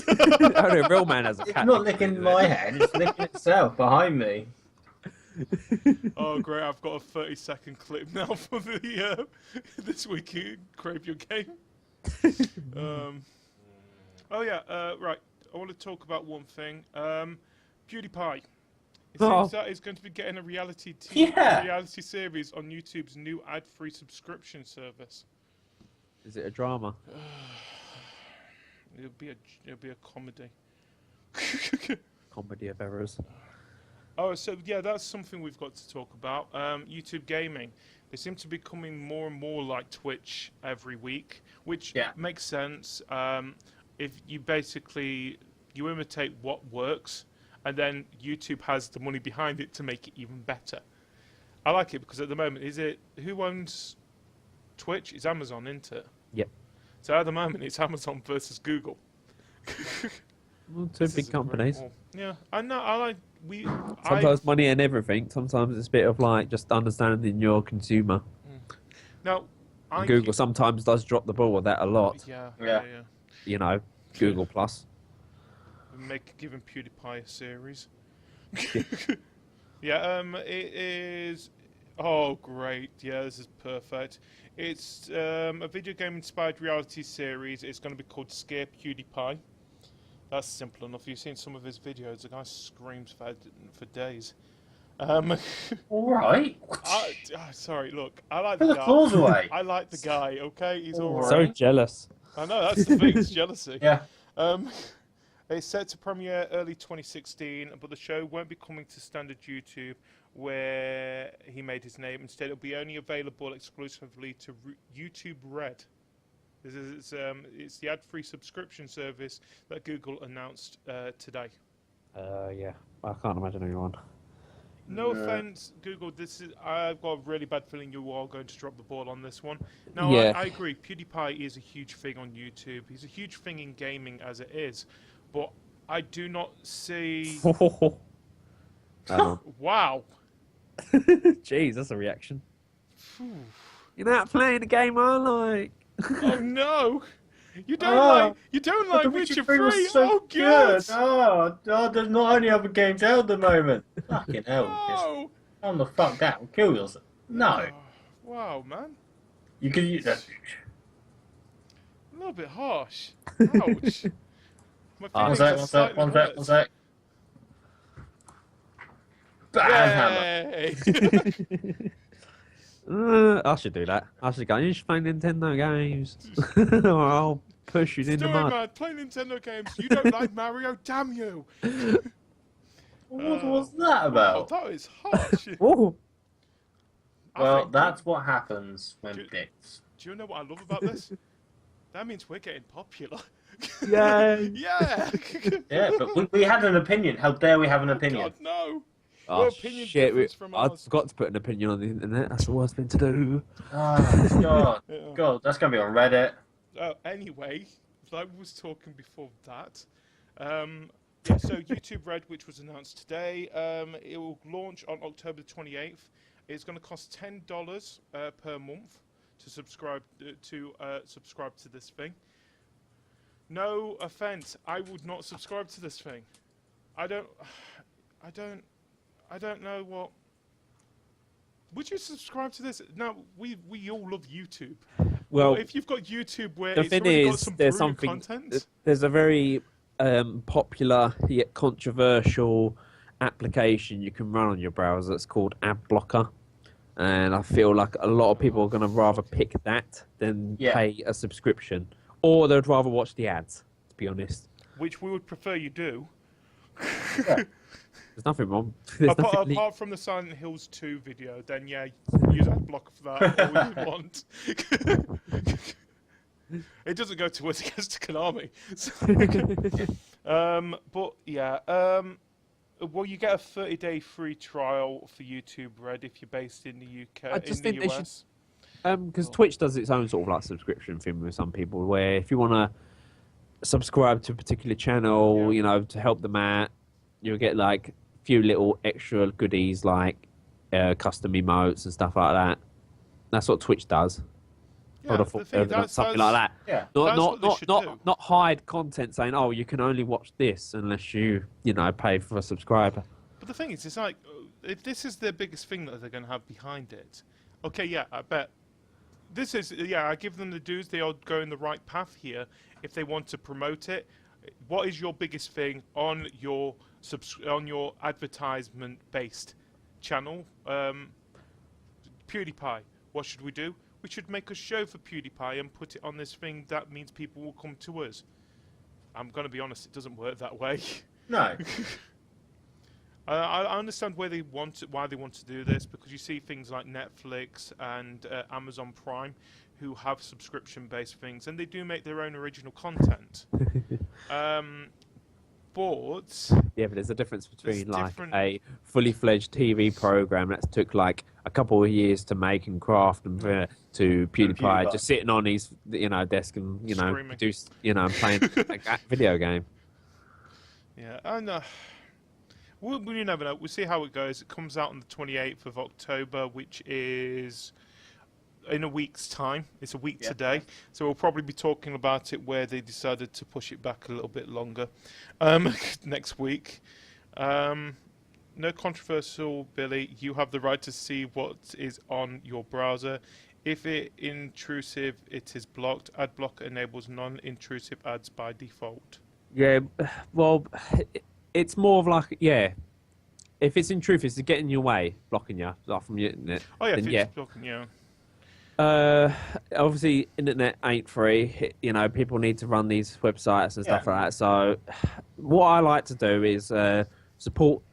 Only a real man has a It's cat. not licking my head, it's licking itself behind me. Oh, great. I've got a 30-second clip now for the this week in Crave Your Game. Right. I want to talk about one thing. PewDiePie. It seems that he's going to be getting a reality series on YouTube's new ad-free subscription service. Is it a drama? It'll be a comedy. Comedy of errors. Oh, so yeah, that's something we've got to talk about. YouTube gaming. They seem to be becoming more and more like Twitch every week, which makes sense. If you basically imitate what works, and then YouTube has the money behind it to make it even better. I like it because at the moment, who owns Twitch? It's Amazon, isn't it? Yep. So at the moment, it's Amazon versus Google. Well, two big companies. Yeah, I know. Sometimes money and everything. Sometimes it's a bit of like just understanding your consumer. Now, Google sometimes does drop the ball with that a lot. Yeah. You know, Google Plus. Giving PewDiePie a series. It is. Oh, great! Yeah, this is perfect. It's a video game-inspired reality series. It's going to be called Scare PewDiePie. That's simple enough. You've seen some of his videos. The guy screams for days. All right. Sorry, look. I like Put the the guy. claws away. I like the guy. Okay, he's all All right. So jealous. I know that's the thing. It's jealousy. Yeah. It's set to premiere early 2016, but the show won't be coming to standard YouTube, where he made his name. Instead, it'll be only available exclusively to YouTube Red. It's the ad-free subscription service that Google announced today. Yeah. I can't imagine anyone. No offense, Google. I've got a really bad feeling you are going to drop the ball on this one. Now, Yeah. I agree. PewDiePie is a huge thing on YouTube. He's a huge thing in gaming as it is, but I do not see. Wow. Jeez, that's a reaction. You're not playing the game I like. Oh no! You don't like The Witcher 3 3. was so Oh good. god. Oh, there's not only other games out at the moment. Fucking hell. Just No. calm the fuck down. Kill yourself. No. Oh, wow, man. You can use that. A little bit harsh. Ouch. My One feelings sec, are one sec, slightly one sec, hurt. one sec. Bam, hammer. Yay. I should do that. I should go, you should play Nintendo games. Or I'll push you in the Story mud. man, play Nintendo games. You don't like Mario, damn you. What was that Oh, about? that is harsh. Whoa. I Well, think- that's what happens when Do- dicks. Do you know what I love about this? That means we're getting popular. Yay. Yeah. Yeah, but we had an opinion. How dare we have an opinion? God, no. Oh, Your opinion shit. differs from I ours. forgot to put an opinion on the internet. That's the worst thing to do. Oh, God. Yeah. God, that's going to be on Reddit. Anyway, like we was talking before that, yeah, so YouTube Red, which was announced today, it will launch on October 28th. It's going to cost $10 per month to subscribe to this thing. No offense, I would not subscribe to this thing. I don't know what. Would you subscribe to this? No, we all love YouTube. Well, If you've got YouTube where the it's thing already got is, some there's brilliant something. content, There's a very popular yet controversial application you can run on your browser that's called Ad Blocker, and I feel like a lot of people are going to rather pick that than pay a subscription, or they'd rather watch the ads. To be honest, which we would prefer you do. there's nothing wrong. There's nothing Apart from the Silent Hills 2 video, then yeah, use AdBlock for that all you want. It doesn't go towards against Konami. But yeah, well, you get a 30-day free trial for YouTube Red if you're based in the UK, I just in think the they should- US. because Twitch does its own sort of like subscription thing with some people, where if you want to subscribe to a particular channel, you know, to help them out, you'll get like a few little extra goodies like custom emotes and stuff like that. That's what Twitch does. Yeah, I'd have the thought thing, they'd have done something like that. Yeah. That's what they should do. Not hide content saying, oh, you can only watch this unless you pay for a subscriber. But the thing is, it's like, if this is the biggest thing that they're going to have behind it, okay, yeah, I bet. This is, I give them the dues. They are going the right path here if they want to promote it. What is your biggest thing on your advertisement-based channel? PewDiePie. What should we do? We should make a show for PewDiePie and put it on this thing. That means people will come to us. I'm going to be honest, it doesn't work that way. No. I understand why they want to do this, because you see things like Netflix and Amazon Prime, who have subscription-based things, and they do make their own original content. But Yeah, but there's a difference between like different- a fully fledged TV program that took like a couple of years to make and craft and to PewDiePie just sitting on his desk and Screaming. produce and playing a video game. yeah, and we never know. We'll see how it goes. It comes out on the 28th of October, which is in a week's time. It's a week today, so we'll probably be talking about it where they decided to push it back a little bit longer next week. No controversial, Billy. You have the right to see what is on your browser. If it intrusive, it is blocked. AdBlock enables non-intrusive ads by default. Yeah, well, it's more of like if it's intrusive, it's getting in your way, blocking you like from your internet. Oh yeah, then if it's blocking, yeah. Obviously, internet ain't free. People need to run these websites and stuff like that. So, what I like to do is support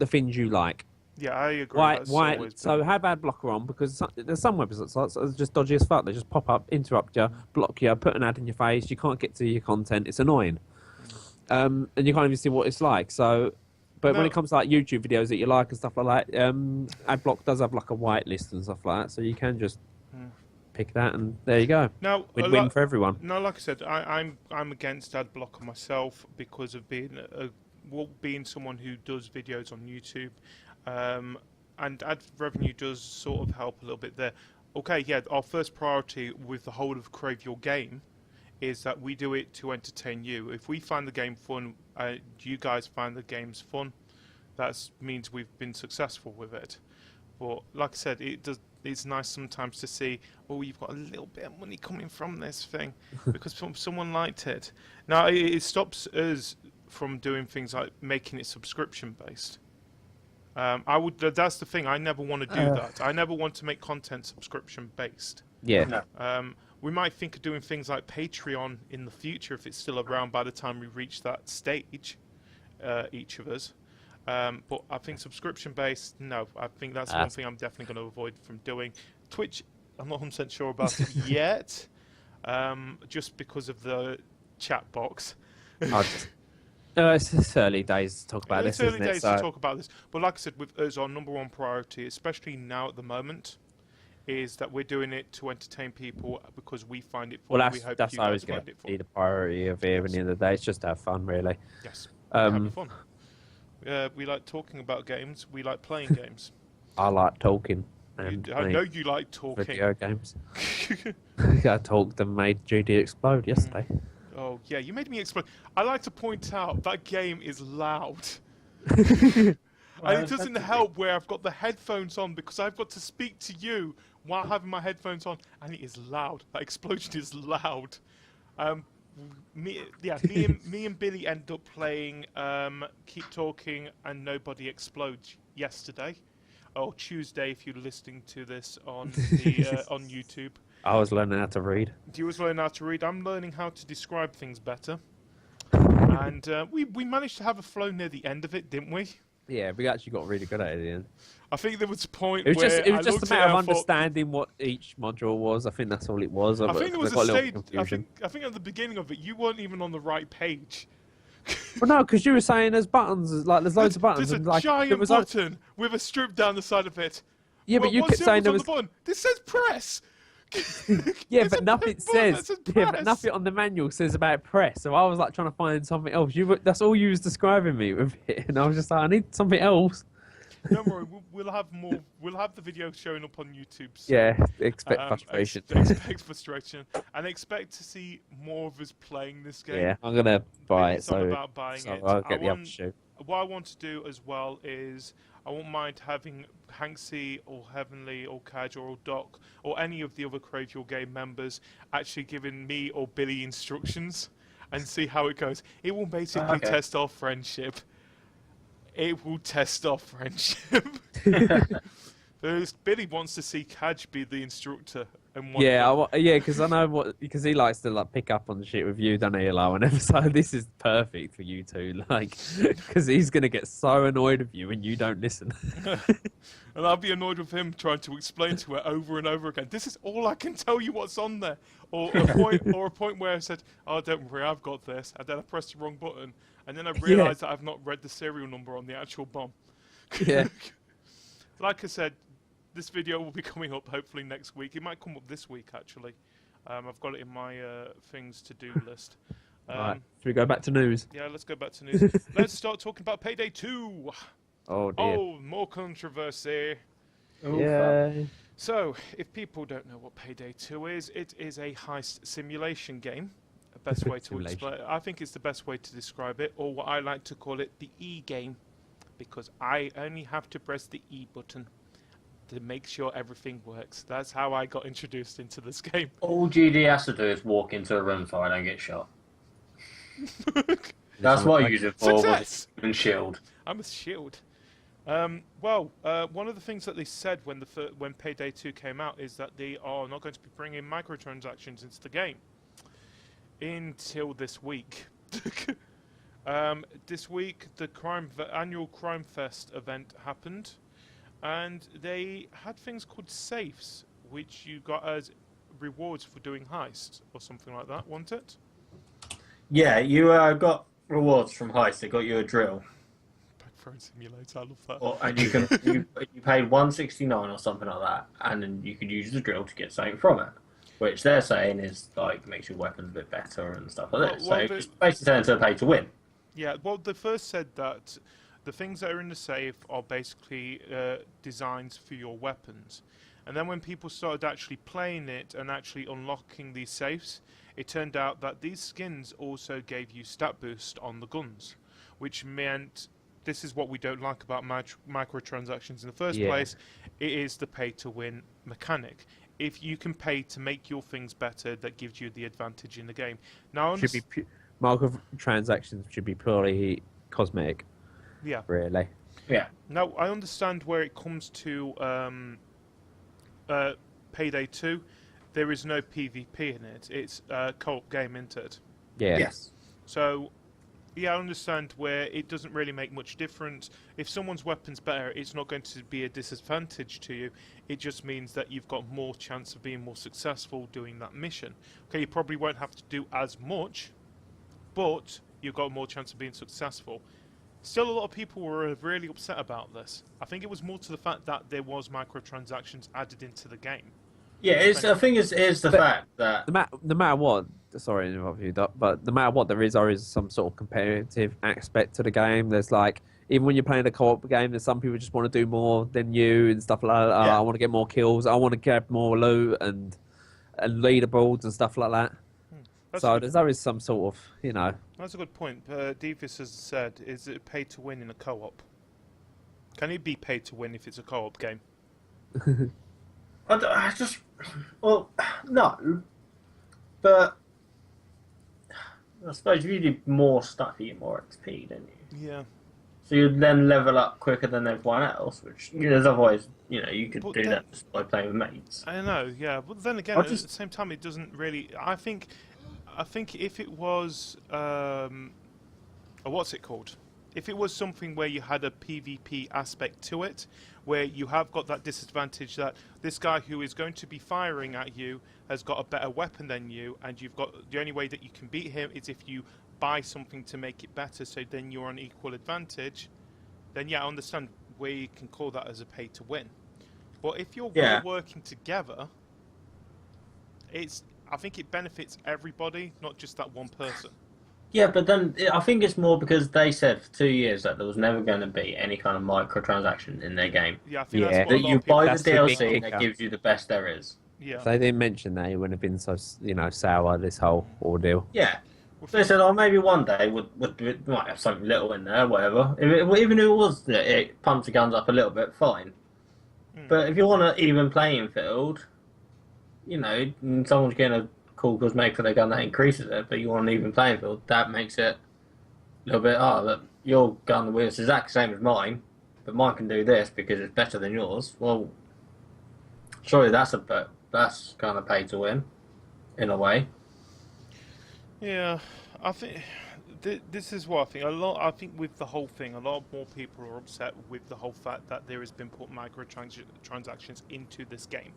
the things you like. Yeah, I agree. Why? That's Why? always So been- have ad blocker on, because there's some websites that are just dodgy as fuck. They just pop up, interrupt you, block you, put an ad in your face. You can't get to your content. It's annoying, and you can't even see what it's like. So. But when No. it comes to like YouTube videos that you like and stuff like that, AdBlock does have like a whitelist and stuff like that, so you can just pick that and there you go. Now, Win-win for everyone. No, like I said, I'm against ad blocker myself because of being someone who does videos on YouTube, and ad revenue does sort of help a little bit there. Okay, yeah, our first priority with the whole of Crave Your Game is that we do it to entertain you. If we find the game fun, you guys find the games fun, that means we've been successful with it. But like I said, it's nice sometimes to see, you've got a little bit of money coming from this thing because someone liked it. Now, it stops us from doing things like making it subscription based. That's the thing. I never want to do that. I never want to make content subscription based. Yeah. No. We might think of doing things like Patreon in the future if it's still around by the time we reach that stage, each of us. But I think subscription based, no. I think that's one thing I'm definitely going to avoid from doing. Twitch, I'm not 100% sure about it yet, just because of the chat box. It's early days to talk about this, It's isn't early it? days to talk about this. But like I said, with us, our number one priority, especially now at the moment, is that we're doing it to entertain people because we find it fun. Well, We hope that's you always guys going find it to fun. be the priority of it. At the end of the day, it's just to have fun, really. Yes, having fun. We like talking about games. We like playing games. I like talking. And I know you like talking. video games. I talked and made GD explode yesterday. Oh, yeah, you made me explain. I like to point out that game is loud. And it doesn't help where I've got the headphones on because I've got to speak to you while having my headphones on, and it is loud. That explosion is loud. Me and Billy ended up playing Keep Talking and Nobody Explodes yesterday, or Tuesday if you're listening to this on the on YouTube. I was learning how to read. You was learning how to read. I'm learning how to describe things better. And we managed to have a flow near the end of it, didn't we? Yeah, we actually got really good at it at the end. I think there was a point It was where just looked a matter of at it and thought- understanding what each module was. I think that's all it was. I think there was a stage. Confusion. I think at the beginning of it, you weren't even on the right page. Well, no, because you were saying there's buttons, like there's loads of buttons. There's and, a like, giant there was button with a strip down the side of it. Yeah, but you what's kept the saying others there on was. the button? This says press. Yeah, There's but a nothing big button that says. says Yeah, but press. nothing on the manual says about press. So I was like trying to find something else. That's all you was describing me with it, and I was just like, I need something else. Don't worry, we'll have more. We'll have the video showing up on YouTube soon. Yeah, expect frustration. Expect frustration, and expect to see more of us playing this game. Yeah, I'm gonna buy it. It's not So, about buying it. I'll get the other shoe. What I want to do as well is I won't mind having Hanksy or Heavenly or Kaj or Doc or any of the other Crave Your Game members actually giving me or Billy instructions and see how it goes. It will basically test our friendship. It will test our friendship. Billy wants to see Kaj be the instructor. And because I know because he likes to like pick up on the shit with you, doesn't he? Like whenever, so this is perfect for you two, like because he's gonna get so annoyed with you when you don't listen. And I'll be annoyed with him trying to explain to her over and over again. This is all I can tell you what's on there, or a point where I said, "Oh, don't worry, I've got this," and then I pressed the wrong button, and then I realised that I've not read the serial number on the actual bomb. Yeah. Like I said, this video will be coming up hopefully next week. It might come up this week actually. I've got it in my things to do list. Right. Should we go back to news? Yeah, let's go back to news. Let's start talking about Payday 2. Oh dear. Oh, more controversy. Yeah. So, if people don't know what Payday 2 is, it is a heist simulation game. The best way to explain it. I think it's the best way to describe it, or what I like to call it, the E game, because I only have to press the E button to make sure everything works. That's how I got introduced into this game. All GD has to do is walk into a room so I don't get shot. That's what I use it for. Success! And shield. I'm a shield. One of the things that they said when Payday 2 came out is that they are not going to be bringing microtransactions into the game until this week. This week, the annual Crime Fest event happened, and they had things called safes, which you got as rewards for doing heists or something like that, wasn't it? Yeah, you got rewards from heists. They got you a drill. Backthrown simulator, I love that. And you can you paid $169 or something like that, and then you could use the drill to get something from it, which they're saying is like makes your weapons a bit better and stuff like that. So it's basically turning into a pay to win. Yeah, well, they first said that the things that are in the safe are basically designs for your weapons, And then when people started actually playing it and actually unlocking these safes, it turned out that these skins also gave you stat boost on the guns, which meant this is what we don't like about microtransactions in the first place. It is the pay-to-win mechanic. If you can pay to make your things better, that gives you the advantage in the game. Now, microtransactions should be purely cosmetic. Yeah. Really. Yeah. Now, I understand where it comes to Payday 2. There is no PvP in it. It's a co-op game, isn't it? Yeah. Yes. So, yeah, I understand where it doesn't really make much difference. If someone's weapon's better, it's not going to be a disadvantage to you. It just means that you've got more chance of being more successful doing that mission. Okay, you probably won't have to do as much, but you've got more chance of being successful. Still, a lot of people were really upset about this. I think it was more to the fact that there was microtransactions added into the game. Yeah, I think it's the fact that no matter what, sorry to interrupt you, Doc, but no matter what, there is always some sort of competitive aspect to the game. There's like, even when you're playing a co-op game, there's some people just want to do more than you and stuff like that. I want to get more kills. I want to get more loot and leaderboards and stuff like that. So there's always some sort of, you know. That's a good point. Devious has said, is it pay to win in a co-op? Can it be paid to win if it's a co-op game? no. But I suppose if you did more stuff, you get more XP, don't you? Yeah. So you'd then level up quicker than everyone else, which there's otherwise, you could do that just by playing with mates. I know, yeah. But then again, at the same time, it doesn't really. I think if it was, what's it called? If it was something where you had a PvP aspect to it, where you have got that disadvantage that this guy who is going to be firing at you has got a better weapon than you, and you've got the only way that you can beat him is if you buy something to make it better, so then you're on equal advantage, then yeah, I understand where you can call that as a pay to win. But if you're working together, I think it benefits everybody, not just that one person. Yeah, but then I think it's more because they said for 2 years that there was never going to be any kind of microtransaction in their game. Yeah, I think that's what that you buy the DLC that gives you the best there is. Yeah. If they didn't mention that, it wouldn't have been so, sour, this whole ordeal. Yeah. So they said, maybe one day we might have something little in there, whatever. Even if it was that it pumps the guns up a little bit, fine. But if you want an even playing field, and someone's getting a cool cosmetic for their gun that increases it, but you want an even playing field, that makes it a little bit, look, your gun is exactly the same as mine, but mine can do this because it's better than yours. Well, surely that's kind of pay to win, in a way. Yeah, I think this is what I think. I think with the whole thing, a lot more people are upset with the whole fact that there has been put microtransactions into this game.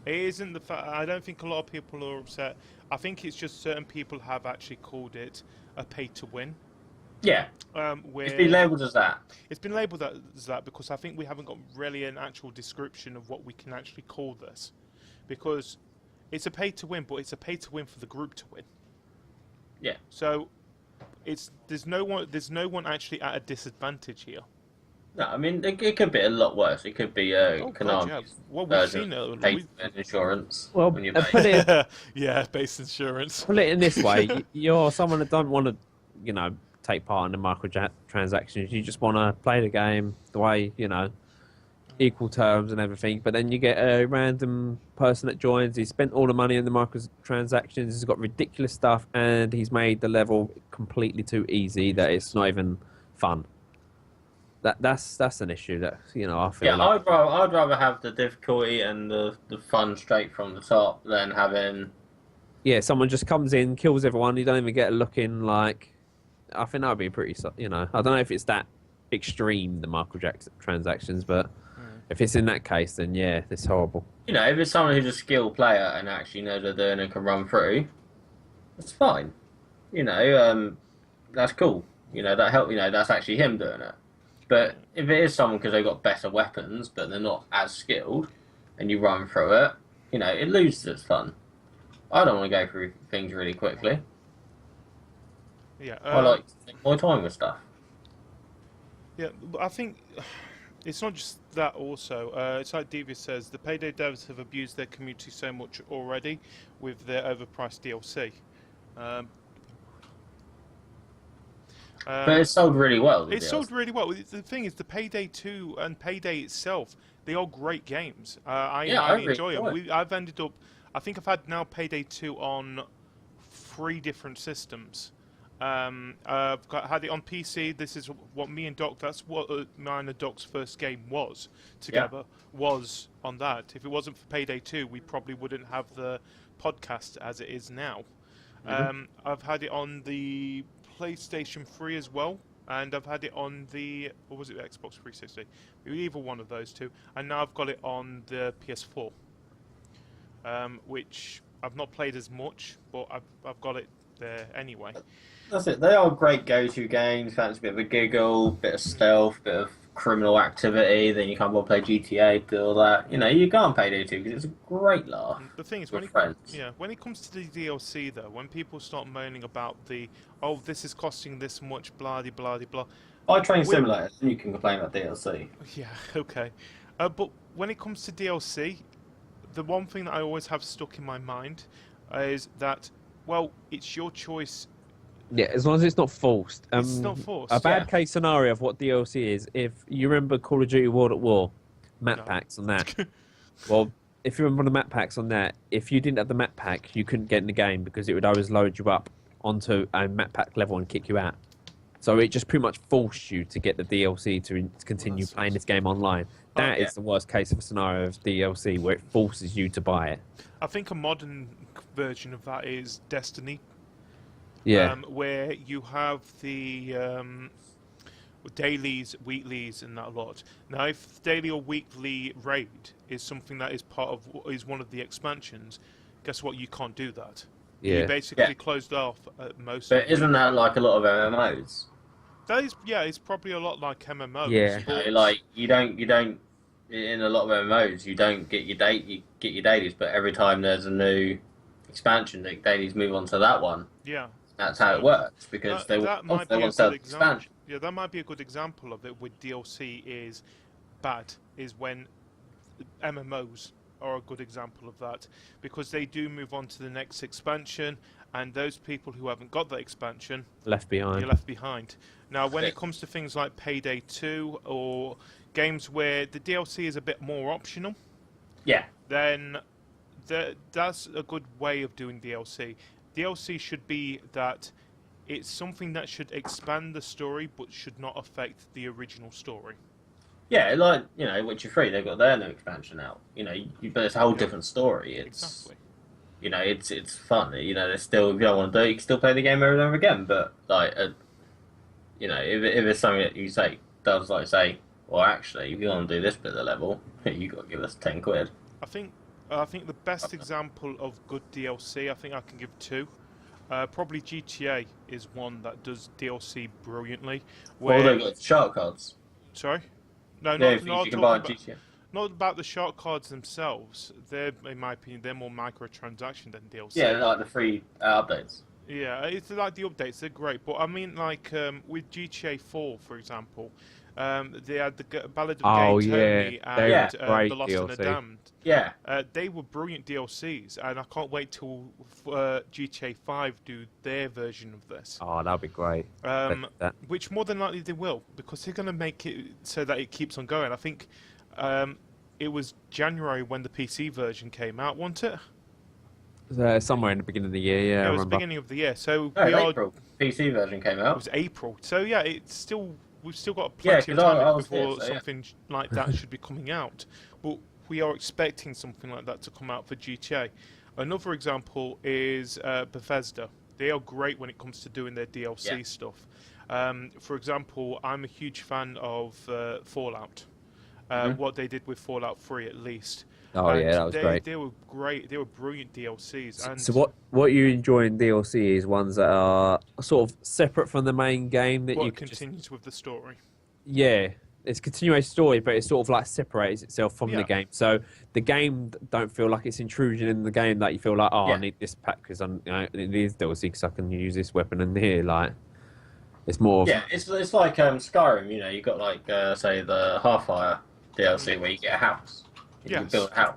It isn't the fact. I don't think a lot of people are upset. I think it's just certain people have actually called it a pay to win. Yeah. It's been labelled as that. It's been labelled as that because I think we haven't got really an actual description of what we can actually call this, because it's a pay to win, but it's a pay to win for the group to win. Yeah. So there's no one actually at a disadvantage here. No, I mean it could be a lot worse. It could be Konami. Well, we've seen it. Insurance. Well, when you're put it, base insurance. Put it in this way: you're someone that don't want to, take part in the microtransactions. You just want to play the game the way equal terms and everything. But then you get a random person that joins. He spent all the money on the microtransactions. He's got ridiculous stuff, and he's made the level completely too easy that it's not even fun. That's an issue that I feel. Yeah, like. I'd rather have the difficulty and the fun straight from the top than having. Yeah, someone just comes in, kills everyone. You don't even get a look in. Like, I think that would be pretty. I don't know if it's that extreme, the microtransactions, but if it's in that case, then yeah, it's horrible. If it's someone who's a skilled player and actually knows what they're doing and can run through, that's fine. That's cool. That help. That's actually him doing it. But if it is someone because they've got better weapons, but they're not as skilled, and you run through it, it loses its fun. I don't want to go through things really quickly. Yeah, I like to take more time with stuff. Yeah, I think It's not just that also. It's like Devious says, the Payday devs have abused their community so much already with their overpriced DLC. But it sold really well. It sold really well. The thing is, the Payday 2 and Payday itself, they are great games. I highly enjoy them. I've ended up, I think I've had now Payday 2 on 3 different systems. Had it on PC. This is what me and Doc. That's what mine and Doc's first game was together. Was on that. If it wasn't for Payday 2, we probably wouldn't have the podcast as it is now. I've had it on the PlayStation 3 as well, and I've had it on the Xbox 360. Either one of those two, and now I've got it on the PS4, which I've not played as much, but I've got it there anyway. That's it. They are great go-to games. Fancy a bit of a giggle, bit of stealth, bit of criminal activity. Then you come on play GTA, do all that. You can't Payday 2 because it's a great laugh. The thing is, when it comes to the DLC though, when people start moaning about this is costing this much, blah blah blah. Buy Train Simulator, then you can complain about DLC. Yeah, okay. But when it comes to DLC, the one thing that I always have stuck in my mind is that, well, it's your choice. Yeah, as long as it's not forced. It's not forced. A bad case scenario of what DLC is, if you remember Call of Duty World at War, map packs on that. Well, if you remember the map packs on that, if you didn't have the map pack, you couldn't get in the game because it would always load you up onto a map pack level and kick you out. So it just pretty much forced you to get the DLC to continue playing this game online. That is the worst case of a scenario of DLC, where it forces you to buy it. I think a modern version of that is Destiny. Yeah. Where you have the dailies, weeklies, and that lot. Now, if daily or weekly raid is something that is is one of the expansions, guess what? You can't do that. Yeah. You're basically closed off at most. But isn't that like a lot of MMOs? That is, it's probably a lot like MMOs. Yeah. You don't in a lot of MMOs you don't get your dailies, but every time there's a new expansion, the dailies move on to that one. Yeah. That's how it works, because they want to sell the expansion. Yeah, that might be a good example of it. With DLC is when MMOs are a good example of that, because they do move on to the next expansion, and those people who haven't got that expansion left behind. You're left behind. Now, when it comes to things like Payday 2 or games where the DLC is a bit more optional, then that's a good way of doing DLC. DLC should be that it's something that should expand the story but should not affect the original story. Yeah, like, Witcher 3, they've got their new expansion out. But it's a whole different story. Exactly. It's fun. There's still, if you don't want to do it, you can still play the game over and over again. But, like, if it's something that you say, well, actually, if you want to do this bit of the level, you've got to give us 10 quid. I think the best example of good DLC, I think I can give 2. Probably GTA is one that does DLC brilliantly. Well, they've got shark cards. Sorry? No, you can buy GTA. Not about the shark cards themselves. They're, in my opinion, they're more microtransaction than DLC. Yeah, like the free updates. Yeah, it's like the updates. They're great, but I mean, like with GTA 4, for example, they had the Ballad of Gay Tony and The Lost and the Damned. Yeah. They were brilliant DLCs, and I can't wait till GTA 5 do their version of this. Oh, that'll be great. Which more than likely they will, because they're going to make it so that it keeps on going. I think it was January when the PC version came out, wasn't it? Somewhere in the beginning of the year, yeah. It was the beginning of the year. So April. PC version came out. It was April. So yeah, we've still got plenty of time before something like that should be coming out. But we are expecting something like that to come out for GTA. Another example is Bethesda. They are great when it comes to doing their DLC stuff. For example, I'm a huge fan of Fallout. What they did with Fallout 3, at least. Oh, yeah, that was great. They were great. They were brilliant DLCs. And so what you enjoy in DLC is ones that are sort of separate from the main game that you can continues with the story. Yeah, it's a continuation story, but it sort of like separates itself from the game. So the game don't feel like it's intrusion in the game. That you feel like, I need this pack because I need this DLC because I can use this weapon in here. Like, It's more of it's like Skyrim. You know, you got like say the Half-Fire DLC where you get a house. You can build a house.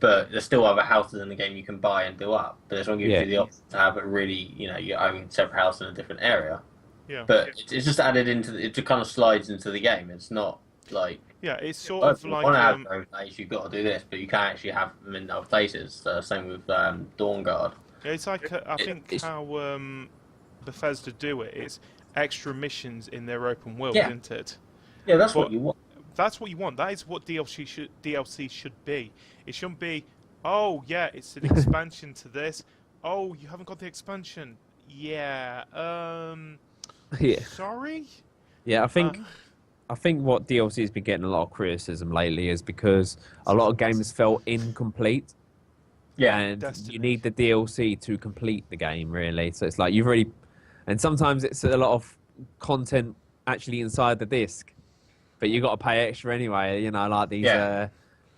But there's still other houses in the game you can buy and do up. But this one gives you the option to have it really, you know, your own separate house in a different area. Yeah. But it's just added into it just kind of slides into the game. It's not like it's sort of like on have your own place, you've got to do this, but you can't actually have them in other places. Same with Dawn Guard. It's like I think how Bethesda do it is extra missions in their open world, isn't it? Yeah, that's what you want. That's what you want. That is what DLC should be. It shouldn't be, oh yeah, it's an expansion to this. Oh, you haven't got the expansion. Yeah. Sorry. Yeah, I think what DLC has been getting a lot of criticism lately is because a lot of games felt incomplete. Yeah, and Destiny. You need the DLC to complete the game, really. So it's like and sometimes it's a lot of content actually inside the disc, but you got to pay extra anyway. You know, like these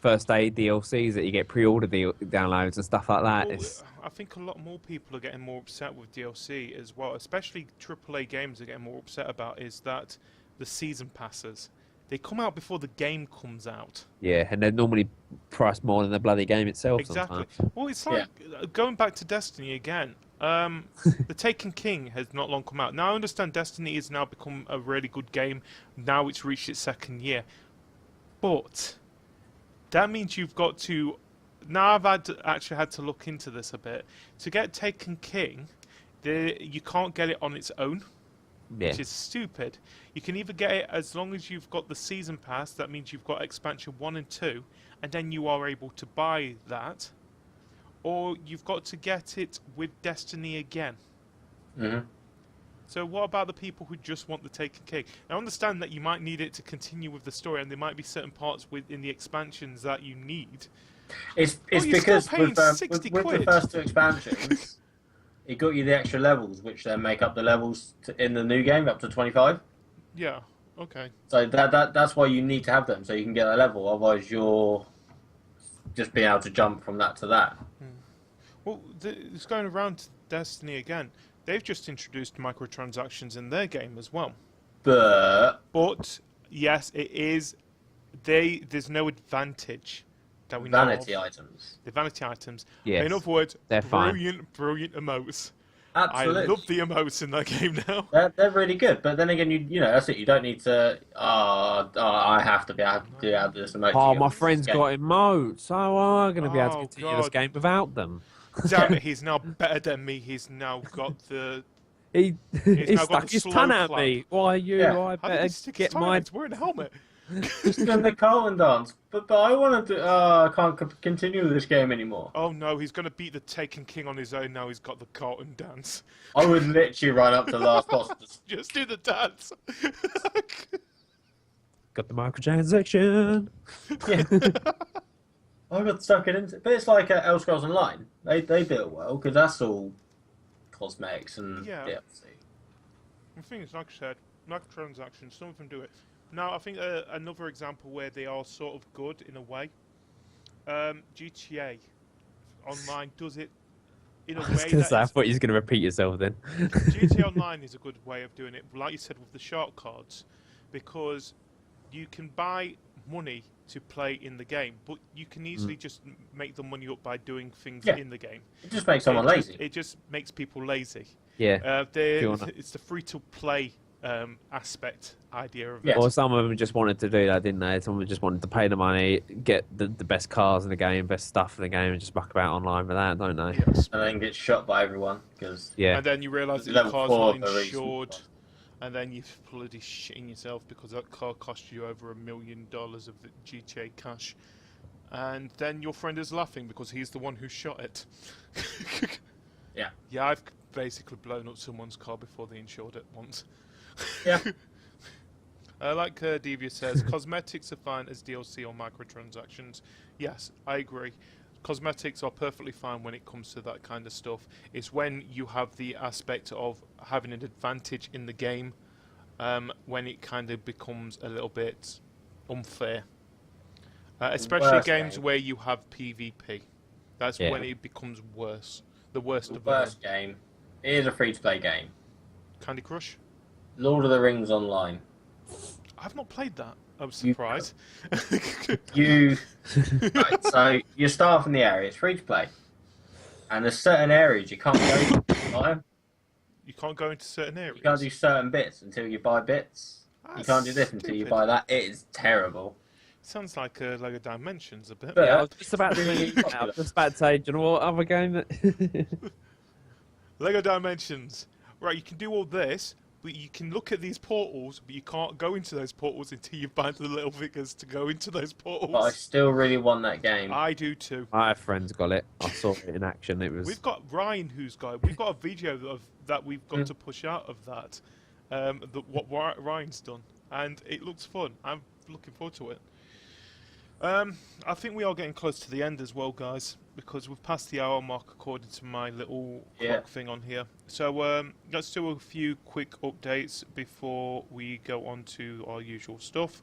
first aid DLCs that you get pre-order downloads and stuff like that. Well, I think a lot more people are getting more upset with DLC as well, especially AAA games are getting more upset about is that the season passes. They come out before the game comes out. Yeah, and they're normally priced more than the bloody game itself. Exactly. Sometimes. Well, it's like going back to Destiny again. The Taken King has not long come out. Now I understand Destiny has now become a really good game. Now it's reached its second year, but that means you've got to. Now I've actually had to look into this a bit. To get Taken King, you can't get it on its own. Which is stupid. You can either get it as long as you've got the season pass, that means you've got expansion 1 and 2, and then you are able to buy that, or you've got to get it with Destiny again. Mm-hmm. So what about the people who just want the Taken King? I understand that you might need it to continue with the story, and there might be certain parts within the expansions that you need. It's because with the first 2 expansions... It got you the extra levels, which then make up the levels in the new game up to 25. Yeah. Okay. So that's why you need to have them, so you can get a level. Otherwise, you're just being able to jump from that to that. Well, it's going around to Destiny again. They've just introduced microtransactions in their game as well. But yes, it is. There's no advantage. Vanity items. The vanity items. Yes, in other words, they're brilliant emotes. Absolutely. I love the emotes in that game now. They're really good, but then again, you know that's it. You don't need to. I have to be able to do this emote. Oh, my friend's got emotes, so I'm going to be able to continue this game without them. Damn it! He's now better than me. He's now got the. He stuck his tongue at me. Why you? Yeah. I better get my. He's wearing a helmet. Just doing the Carlton dance, but I want to do. I can't continue this game anymore. Oh no, he's going to beat the Taken King on his own. Now he's got the Carlton dance. I would literally run up to the last boss. Just do the dance. Got the microtransaction. Yeah. I got stuck into it, but it's like Elder Scrolls Online. They do it well because that's all cosmetics and DLC. The thing is, like I said, microtransactions. Some of them do it. Now, I think another example where they are sort of good in a way, GTA Online does it in a way. I thought you was going to repeat yourself then. GTA Online is a good way of doing it, like you said with the shark cards, because you can buy money to play in the game, but you can easily just make the money up by doing things in the game. It just makes someone lazy. It just makes people lazy. Yeah. It's the free-to-play aspect idea of it. Or some of them just wanted to do that, didn't they? Some of them just wanted to pay the money, get the best cars in the game, best stuff in the game, and just muck about online with that, don't they? Yes. And then get shot by everyone because. Yeah. And then you realise that your car's not insured, and then you're bloody shitting yourself because that car cost you over $1 million of the GTA cash, and then your friend is laughing because he's the one who shot it. Yeah. Yeah, I've basically blown up someone's car before they insured it once. Yeah. Like Devious says, cosmetics are fine as DLC or microtransactions. Yes, I agree. Cosmetics are perfectly fine when it comes to that kind of stuff. It's when you have the aspect of having an advantage in the game, when it kind of becomes a little bit unfair. Especially games where you have PvP. That's when it becomes worse. The worst of them. Worst game. It is a free-to-play game. Candy Crush? Lord of the Rings Online. I've not played that. I was surprised. Right, so you start from the area. It's free to play, and there's certain areas you can't go to. You can't go into certain areas. You can't do certain bits until you buy bits. You can't do this until you buy that. It is terrible. Sounds like Lego Dimensions a bit. But, Yeah, I was just about to say, do you know what other game that... Lego Dimensions. Right, you can do all this, but you can look at these portals, but you can't go into those portals until you buy the little figures to go into those portals. But I still really want that game. I do too. My friend's got it. I saw it in action. It was... We've got Ryan who's got it. We've got a video that we've got to push out of that. What Ryan's done. And it looks fun. I'm looking forward to it. I think we are getting close to the end as well, guys, because we've passed the hour mark according to my little clock thing on here. So let's do a few quick updates before we go on to our usual stuff.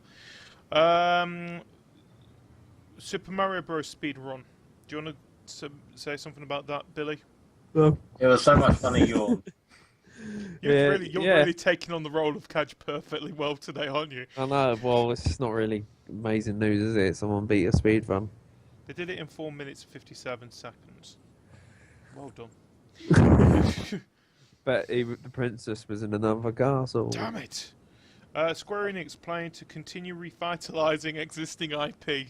Super Mario Bros. Speed Run. Do you want to say something about that, Billy? It was so much fun. You're really taking on the role of Kaj perfectly well today, aren't you? I know. Well, it's not really amazing news, is it? Someone beat a speed run. They did it in 4 minutes 57 seconds. Well done. But the princess was in another castle. Damn it! Square Enix planning to continue revitalizing existing IP.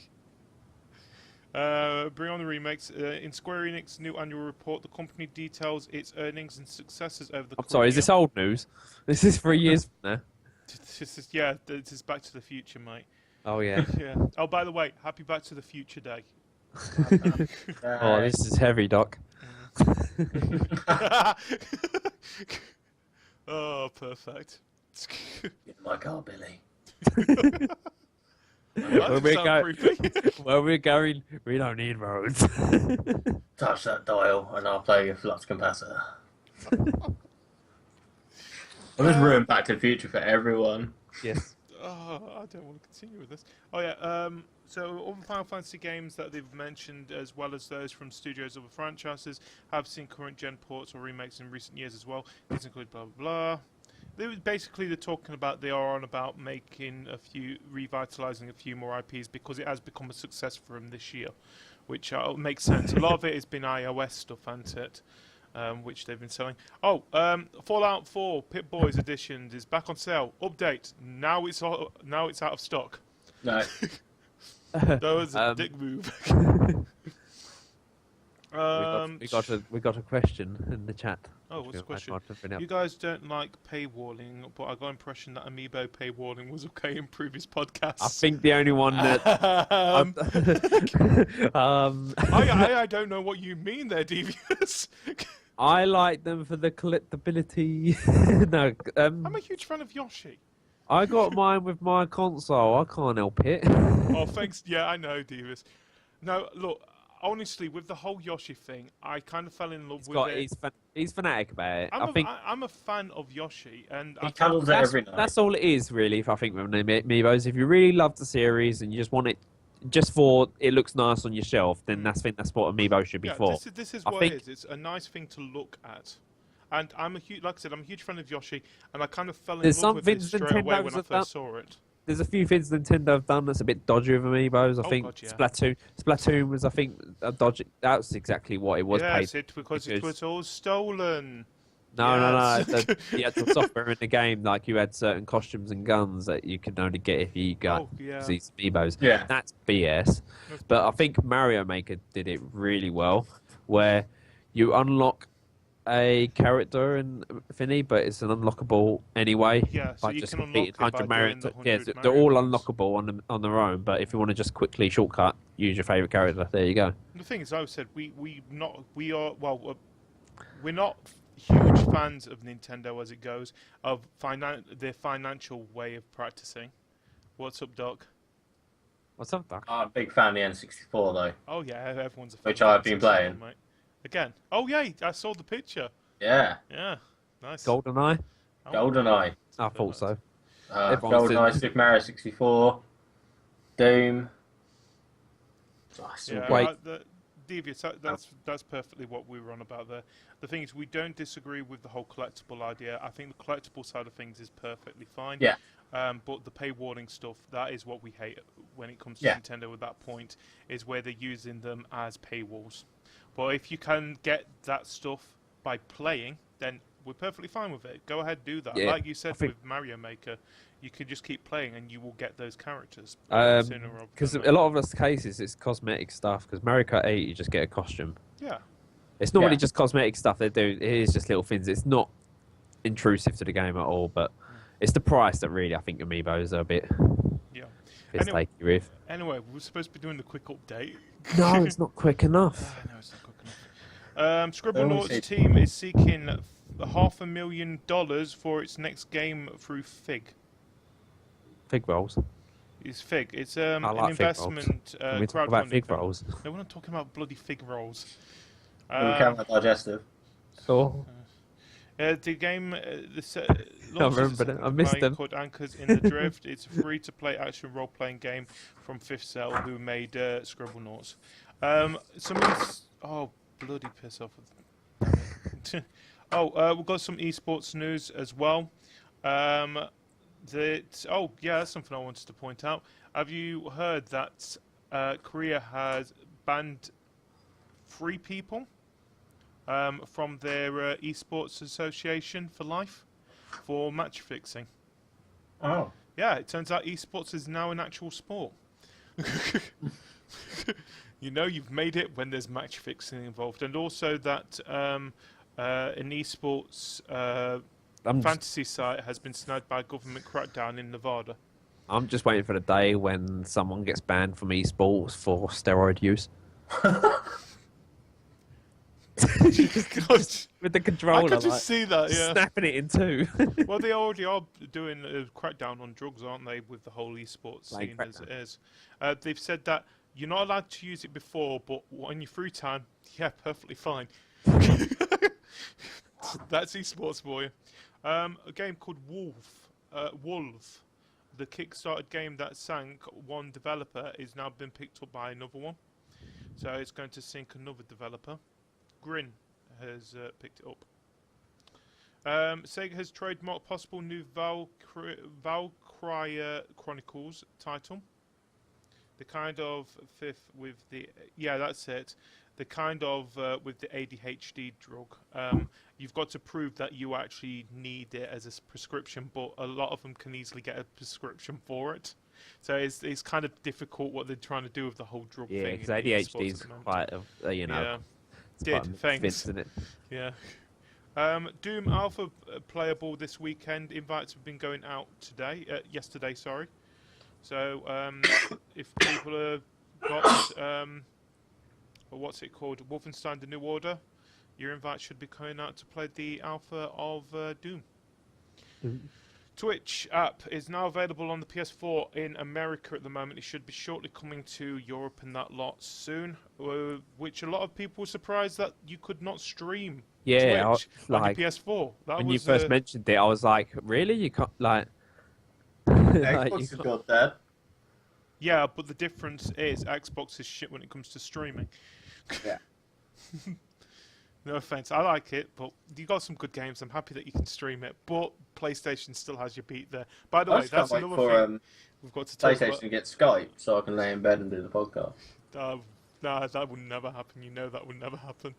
Bring on the remakes. In Square Enix new annual report, the company details its earnings and successes over the I'm sorry, is this old news? This is 3 years from now. This is Back to the Future, mate. Oh, yeah. Yeah. Oh, by the way, happy Back to the Future Day. Oh, this is heavy, Doc. Oh, perfect. In my car, Billy. Where we're going, we don't need roads. Touch that dial and I'll play your flux capacitor. I just ruined Back to the Future for everyone. Yes. Oh, I don't want to continue with this. Oh yeah, so all the Final Fantasy games that they've mentioned, as well as those from studios of the franchises, have seen current gen ports or remakes in recent years as well. These include blah blah blah. They're talking about they are on about making revitalizing a few more IPs because it has become a success for them this year, which makes sense. A lot of it has been iOS stuff, hasn't it? Which they've been selling. Oh, Fallout 4 Pit Boys Edition is back on sale. Update. Now it's out of stock. No. That was a dick move. We got a question in the chat. Oh, what's the question? You guys don't like paywalling, but I got the impression that Amiibo paywalling was okay in previous podcasts. I think the only one that... I don't know what you mean there, Devious. I like them for the collectability. No, I'm a huge fan of Yoshi. I got mine with my console. I can't help it. Oh, thanks. Yeah, I know, Devious. No, look, honestly, with the whole Yoshi thing, I kind of fell in love with it. He's fanatic about it. I'm a fan of Yoshi, and he cuddles it every night. That's all it is, really. I think with Amiibos, if you really love the series and you just want it, just for it looks nice on your shelf, then I think that's what Amiibo should be for. This is what it is. It's a nice thing to look at. And I'm a huge fan of Yoshi, and I kind of fell in love with it straight away when I first saw it. There's a few things Nintendo have done that's a bit dodgy with Amiibos. I think Splatoon was, I think, a dodgy. That's exactly what it was. Yes, because it was all stolen. No. You had the software in the game, like you had certain costumes and guns that you could only get if you got these Amiibos. Yeah. That's BS. But I think Mario Maker did it really well, where you unlock a character in Finny, but it's an unlockable anyway. Yeah, so you just can unlock it 100 Mario. Yeah, they're all unlockable on their own. But if you want to just quickly shortcut, use your favorite character. There you go. The thing is, I said we're not huge fans of Nintendo as it goes of their financial way of practicing. What's up, Doc? What's up, Doc? I'm a big fan of the N64 though. Oh yeah, everyone's a fan. Which I've been playing. Mate. Again. Oh yeah, I saw the picture. Yeah. Yeah. Nice. GoldenEye? GoldenEye. I thought so. GoldenEye, Super Mario 64, Doom. Yeah, Devious, that's perfectly what we were on about there. The thing is, we don't disagree with the whole collectible idea. I think the collectible side of things is perfectly fine. Yeah. But the paywalling stuff, that is what we hate when it comes to Nintendo at that point, is where they're using them as paywalls. But if you can get that stuff by playing, then we're perfectly fine with it. Go ahead, do that. Yeah, Like you said with Mario Maker, you can just keep playing and you will get those characters. Because a lot of us cases, it's cosmetic stuff. Because Mario Kart 8, you just get a costume. Yeah. It's not really just cosmetic stuff they do. It is just little things. It's not intrusive to the game at all, but it's the price that really, I think, Amiibos are a bit finicky with. Anyway, we're supposed to be doing the quick update. No, it's not quick enough. No, it's not quick enough. Scribblenauts team is seeking $500,000 for its next game through Fig. Fig rolls. It's Fig. It's an like investment Can we talk about fig rolls? No, we're not talking about bloody fig rolls. We can have digestive. Cool. The game, I remember that. I missed them. Called Anchors in the Drift. It's a free-to-play action role-playing game from Fifth Cell, who made Scribblenauts. Oh, bloody piss off. We've got some esports news as well. That's something I wanted to point out. Have you heard that Korea has banned 3 people from their esports association for life for match fixing? Oh. Yeah, it turns out esports is now an actual sport. You know you've made it when there's match fixing involved. And also that an esports fantasy site has been snagged by a government crackdown in Nevada. I'm just waiting for the day when someone gets banned from esports for steroid use. With the controller, I could just see that, yeah. Snapping it in two. Well, they already are doing a crackdown on drugs, aren't they, with the whole esports scene as it is. They've said that you're not allowed to use it before, but on your free time, yeah, perfectly fine. That's esports for you. A game called Wolf, the Kickstarted game that sank one developer, is now been picked up by another one. So it's going to sink another developer. Grin has picked it up. Sega has trademarked possible new Valkyria Chronicles title. The kind of fifth with the... Yeah, that's it. The kind of with the ADHD drug. You've got to prove that you actually need it as a prescription, but a lot of them can easily get a prescription for it. So it's kind of difficult what they're trying to do with the whole drug thing. Yeah, because ADHD is quite, Yeah. Thanks. Isn't it? Yeah. Doom Alpha playable this weekend. Invites have been going out yesterday, sorry. So if people have got what's it called, Wolfenstein: The New Order, your invite should be coming out to play the alpha of Doom. Twitch app is now available on the PS4 in America at the moment. It should be shortly coming to Europe and that lot soon, which a lot of people were surprised that you could not stream Twitch on your PS4. When you first mentioned it, I was like, really? You can't, like... Xbox has got that. Yeah, but the difference is Xbox is shit when it comes to streaming. Yeah. No offense, I like it, but you got some good games. I'm happy that you can stream it, but PlayStation still has your beat there. By the way, that's another thing we've got to talk about. PlayStation to get Skype so I can lay in bed and do the podcast. No, that would never happen. You know that would never happen.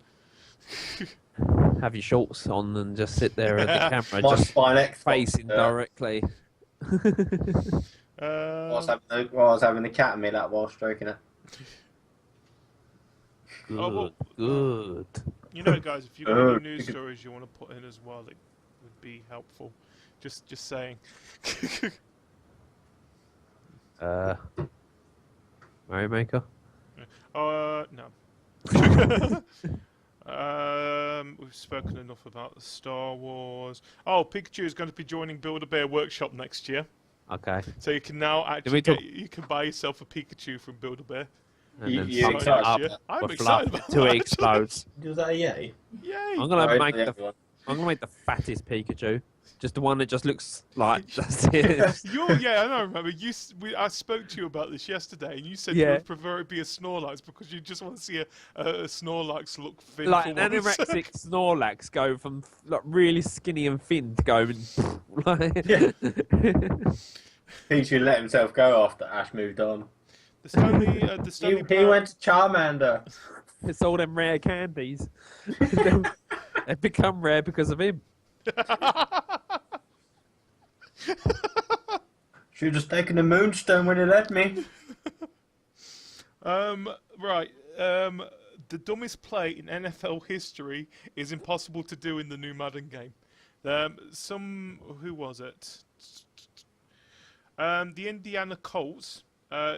Have your shorts on and just sit there at the camera, just facing directly. While I was having the cat in me that while stroking her. Good. You know, guys, if you've got any news stories you want to put in as well, it would be helpful. Just saying. Mario Maker? No. We've spoken enough about Star Wars. Oh, Pikachu is going to be joining Build-A-Bear Workshop next year. Okay. So you can now actually you can buy yourself a Pikachu from Build-A-Bear. I'm excited I'm excited about 2 that. explodes. Was that a yay? Yay! I'm gonna make the I'm gonna make the fattest Pikachu. Just the one that just looks like just it. Yeah, I know. Remember, I spoke to you about this yesterday, and you said you Yeah. would prefer it be a Snorlax because you just want to see a Snorlax look thin. Like for an once. anorexic Snorlax go from like really skinny and thin to go like. Yeah. Pikachu let himself go after Ash moved on. The Stanley He went to Charmander. It's all them rare candies. They've become rare because of him. Should have just taken the Moonstone when he let me. Right. The dumbest play in NFL history is impossible to do in the new Madden game. Who was it? The Indiana Colts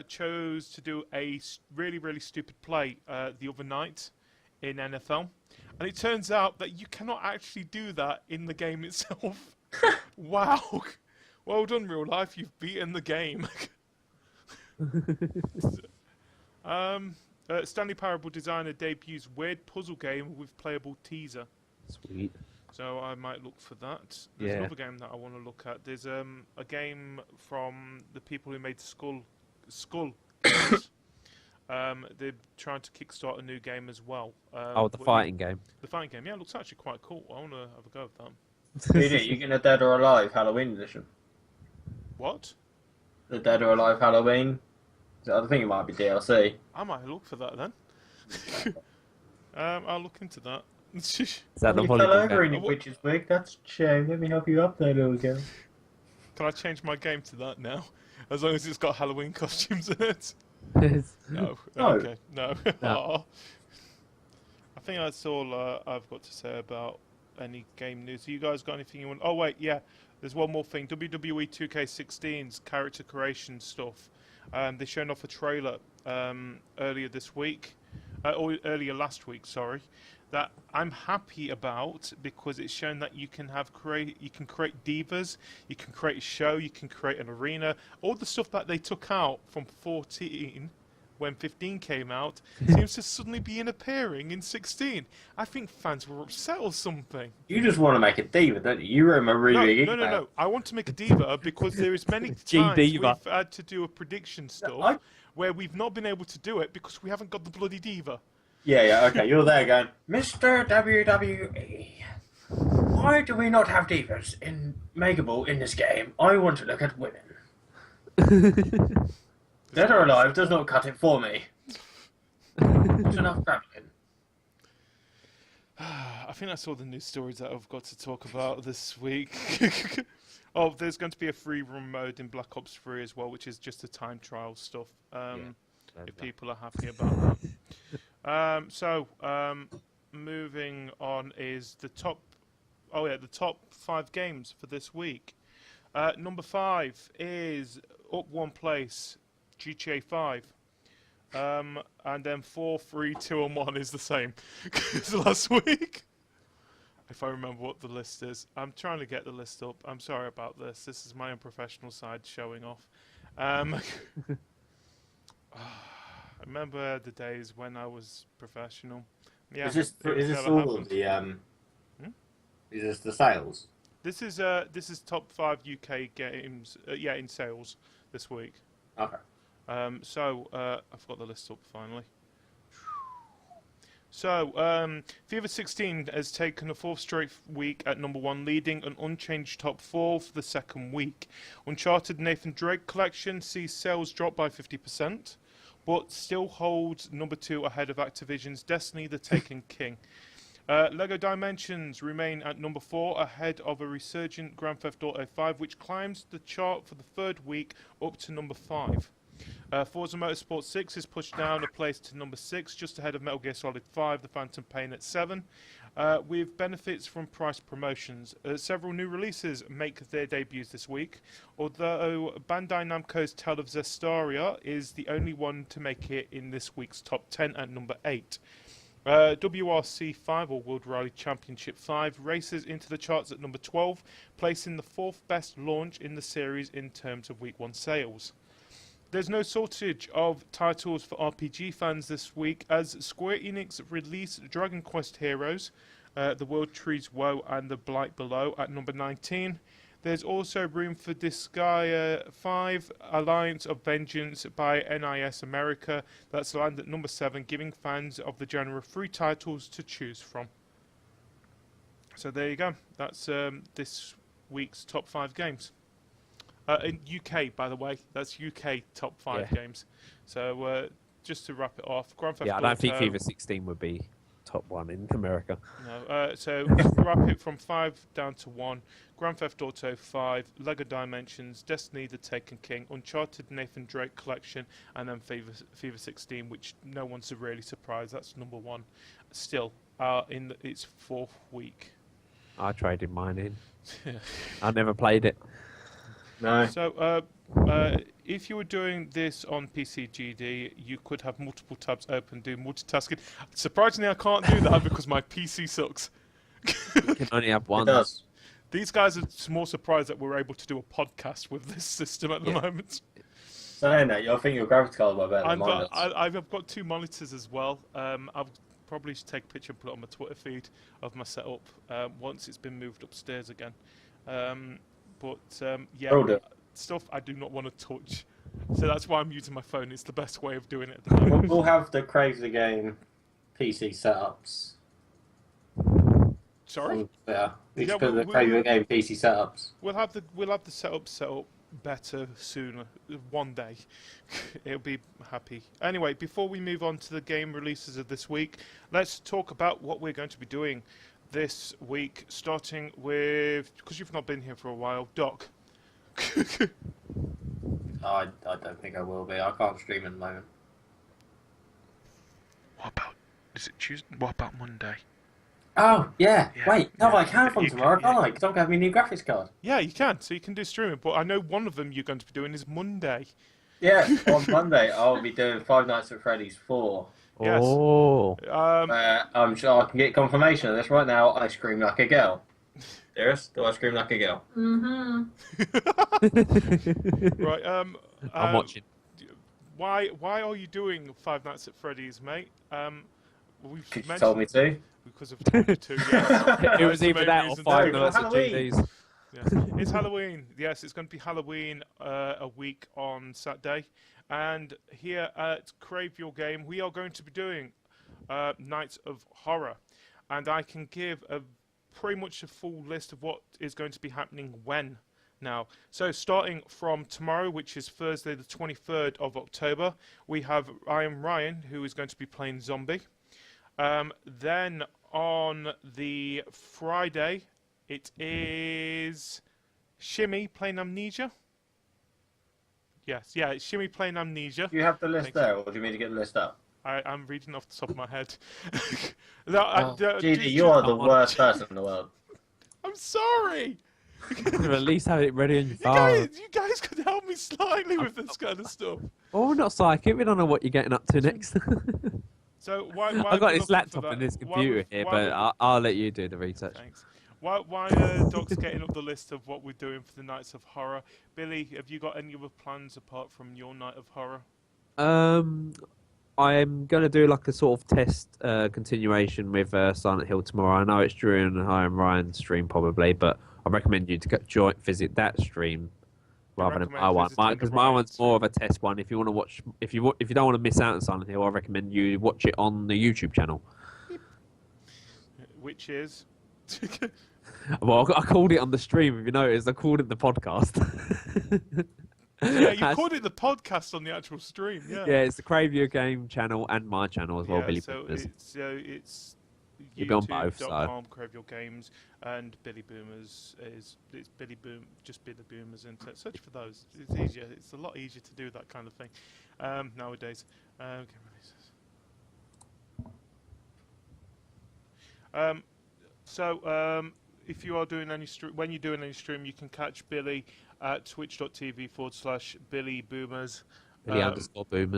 chose to do a really, really stupid play the other night in NFL. And it turns out that you cannot actually do that in the game itself. Wow. Well done, real life. You've beaten the game. Stanley Parable Designer debuts weird puzzle game with playable teaser. Sweet. So I might look for that. There's Yeah. another game that I want to look at. There's a game from the people who made Skull games. They're trying to kickstart a new game as well. The fighting game. The fighting game, yeah, it looks actually quite cool. I want to have a go at that. You getting a Dead or Alive Halloween edition? What? The Dead or Alive Halloween? I think it might be DLC. I might look for that then. I'll look into that. Is that the You fell volleyball over game? in your witch's wig. That's a shame. Let me help you up there, little girl. Can I change my game to that now? As long as it's got Halloween costumes in it. No. No. Okay. No. No. Aw. I think that's all I've got to say about any game news. You guys got anything you want? Oh wait, yeah. There's one more thing. WWE 2K16's character creation stuff. They shown off a trailer earlier this week, or earlier last week. Sorry. That I'm happy about because it's shown that you can create divas, you can create a show, you can create an arena, all the stuff that they took out from 14 when 15 came out seems to suddenly be appearing in 16. I think fans were upset or something. You just want to make a diva, don't you? You wrote a really big email. No. I want to make a diva because there is many times G-diva. we've had to do a prediction stuff where we've not been able to do it because we haven't got the bloody diva. Yeah, okay. You're there going, Mr. WWE, why do we not have divas in Megable in this game? I want to look at women. Dead or Alive does not cut it for me. Not enough grappling. I think that's all the news stories that I've got to talk about this week. Oh, there's going to be a free run mode in Black Ops 3 as well, which is just the time trial stuff. If people are happy about that. Moving on is the top 5 games for this week. Number 5 is up one place, GTA 5. And then 4, 3, 2, and 1 is the same as last week. If I remember what the list is. I'm trying to get the list up. I'm sorry about this. This is my unprofessional side showing off. I remember the days when I was professional. Yeah, Is this all of the Is this the sales? This is top 5 UK games. In sales this week. Okay. I've got the list up finally. So, FIFA 16 has taken a 4th straight week at number 1, leading an unchanged top 4 for the second week. Uncharted Nathan Drake Collection sees sales drop by 50%, but still holds number 2 ahead of Activision's Destiny: The Taken King. LEGO Dimensions remain at number 4 ahead of a resurgent Grand Theft Auto 5, which climbs the chart for the 3rd week up to number 5. Forza Motorsport 6 is pushed down a place to number 6, just ahead of Metal Gear Solid 5, The Phantom Pain at 7, with benefits from price promotions. Several new releases make their debuts this week, although Bandai Namco's Tale of Zestaria is the only one to make it in this week's top 10 at number 8. WRC 5, or World Rally Championship 5, races into the charts at number 12, placing the 4th best launch in the series in terms of week 1 sales. There's no shortage of titles for RPG fans this week as Square Enix released Dragon Quest Heroes, The World Trees Woe and The Blight Below at number 19. There's also room for Disgaea 5, Alliance of Vengeance by NIS America. That's landed at number 7, giving fans of the genre 3 titles to choose from. So there you go. That's this week's top 5 games. In UK, by the way. That's UK top 5 games. So just to wrap it off, Grand Theft Auto. I don't think FIFA 16 would be top 1 in America. No. So to wrap it from 5 down to 1, Grand Theft Auto 5, Lego Dimensions, Destiny: The Taken King, Uncharted Nathan Drake Collection, and then FIFA 16, which no one's really surprised. That's number 1. Still, in its 4th week. I traded mine in. I never played it. No. So, if you were doing this on PCGD, you could have multiple tabs open, do multitasking. Surprisingly, I can't do that because my PC sucks. You can only have one. It does. These guys are more surprised that we're able to do a podcast with this system at the moment. Saying that, I think your graphics card will be better than mine does. I've got 2 monitors as well. I'll probably take a picture and put it on my Twitter feed of my setup once it's been moved upstairs again. Stuff I do not want to touch. So that's why I'm using my phone. It's the best way of doing it at the moment. We'll have the Crave the Game PC setups. Sorry? Yeah. We just put the Crave the Game PC setups. We'll have the setup set up better sooner. One day. It'll be happy. Anyway, before we move on to the game releases of this week, let's talk about what we're going to be doing this week, starting with, because you've not been here for a while, Doc. I don't think I will be. I can't stream at the moment. What about, is it Tuesday? What about Monday? Oh, yeah. Wait, no, I can from tomorrow, can't I? Because I'm going to have my new graphics card. Yeah, you can. So you can do streaming. But I know one of them you're going to be doing is Monday. Yeah, on Monday I'll be doing Five Nights at Freddy's 4. Yes. Oh. I'm sure I can get confirmation of this right now. I scream like a girl. Dearest, do I scream like a girl? Mm-hmm. Right. I'm watching. Why are you doing Five Nights at Freddy's, mate? Because you told me to. Because of told you to, yes. It was either that or Five Nights at GD's. Yes. It's Halloween. Yes, it's going to be Halloween a week on Saturday. And here at Crave Your Game, we are going to be doing Nights of Horror. And I can give pretty much a full list of what is going to be happening when now. So starting from tomorrow, which is Thursday the 23rd of October, we have I Am Ryan, who is going to be playing Zombie. Then on the Friday, it is Shimmy playing Amnesia. Yes, yeah, it's Shimmy playing Amnesia. Do you have the list there, or do you mean to get the list up? I'm reading off the top of my head. GD, you are the worst person in the world. I'm sorry. At least have it ready on your phone. You guys could help me slightly with this kind of stuff. Oh, we're not psychic. We don't know what you're getting up to next. So why I've got this laptop and this computer here, but I'll let you do the research. Thanks. Why Doc's getting up the list of what we're doing for the Nights of Horror? Billy, have you got any other plans apart from your Night of Horror? I'm going to do like a sort of test continuation with Silent Hill tomorrow. I know it's during I Am Ryan stream probably, but I recommend you to visit that stream rather than my one, because my one's more of a test one. If you want to watch, if you don't want to miss out on Silent Hill, I recommend you watch it on the YouTube channel, which is. Well, I called it on the stream. If you noticed, I called it the podcast. Yeah, you called it the podcast on the actual stream. Yeah. Yeah, it's the Crave Your Game channel and my channel as well, Billy so Boomers. It's You'll be on both, so. Crave Your Games, and Billy Boomers it's just Billy Boomers, and search for those. It's easier. It's a lot easier to do that kind of thing nowadays. If you are doing any when you're doing any stream, you can catch Billy at twitch.tv/Billy Boomers. Billy_Boomers.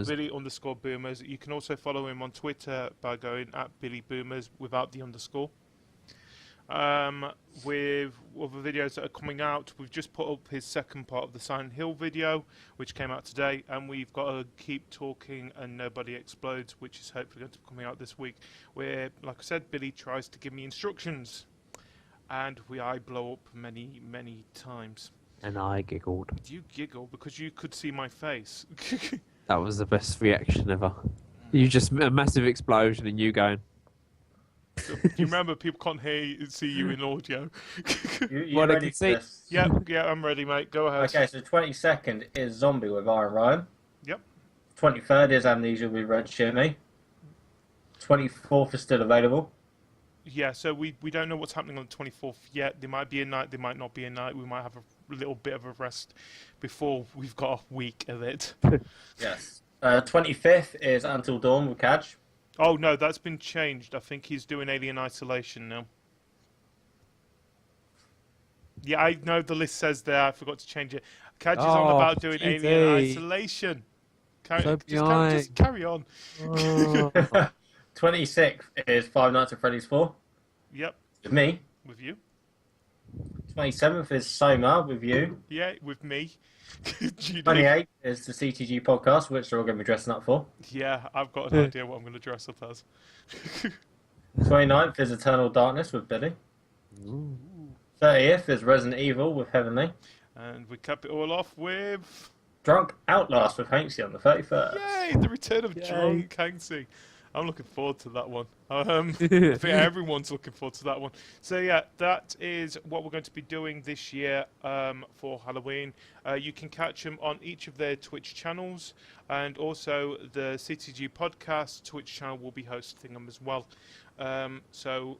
Billy_Boomers. You can also follow him on Twitter by going at Billy Boomers without the underscore. with other videos that are coming out. We've just put up his second part of the Silent Hill video, which came out today, and we've got to Keep Talking and Nobody Explodes, which is hopefully going to be coming out this week, where, like I said, Billy tries to give me instructions, and I blow up many, many times. And I giggled. You giggle because you could see my face. That was the best reaction ever. You just a massive explosion and you going. You remember people can't see you in audio. You Well, they ready can for see- this? Yeah, I'm ready, mate. Go ahead. Okay, so 22nd is Zombie with Iron Ryan. Yep. 23rd is Amnesia with Red Shimmy. 24th is still available. Yeah, so we don't know what's happening on the 24th yet. There might be a night, there might not be a night. We might have a little bit of a rest before we've got a week of it. Yes. 25th is Until Dawn with Kaj. Oh, no, that's been changed. I think he's doing Alien Isolation now. Yeah, I know the list says there. I forgot to change it. Kaj is on about doing GD. Alien Isolation. Just carry on. Oh. 26th is Five Nights at Freddy's 4 Yep, with me. with you. 27th is Soma with you. Yeah, with me. GD. 28th is the CTG podcast, which they're all going to be dressing up for. Yeah, I've got an idea what I'm going to dress up as. 29th is Eternal Darkness with Billy. 30th is Resident Evil with Heavenly. And we cap it all off with... Drunk Outlast with Hanksy on the 31st. Yay! The return of Yay. Drunk Hanksy. I'm looking forward to that one. I think everyone's looking forward to that one. So yeah, that is what we're going to be doing this year for Halloween. You can catch them on each of their Twitch channels, and also the CTG Podcast Twitch channel will be hosting them as well. They'll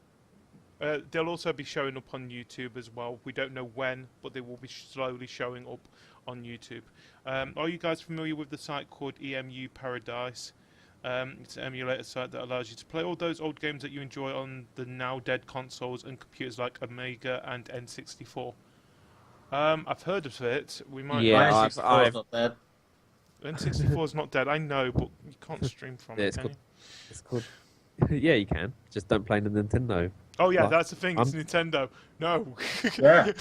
also be showing up on YouTube as well. We don't know when, but they will be slowly showing up on YouTube. Are you guys familiar with the site called EMU Paradise? It's an emulator site that allows you to play all those old games that you enjoy on the now dead consoles and computers like Amiga and N64. I've heard of it. We might. Yeah, N64 is not dead. N64 is not dead. I know, but you can't stream from it. Can you? It's called. Yeah, you can. Just don't play the Nintendo. Oh yeah, Like, that's the thing. It's Nintendo. No. Yeah.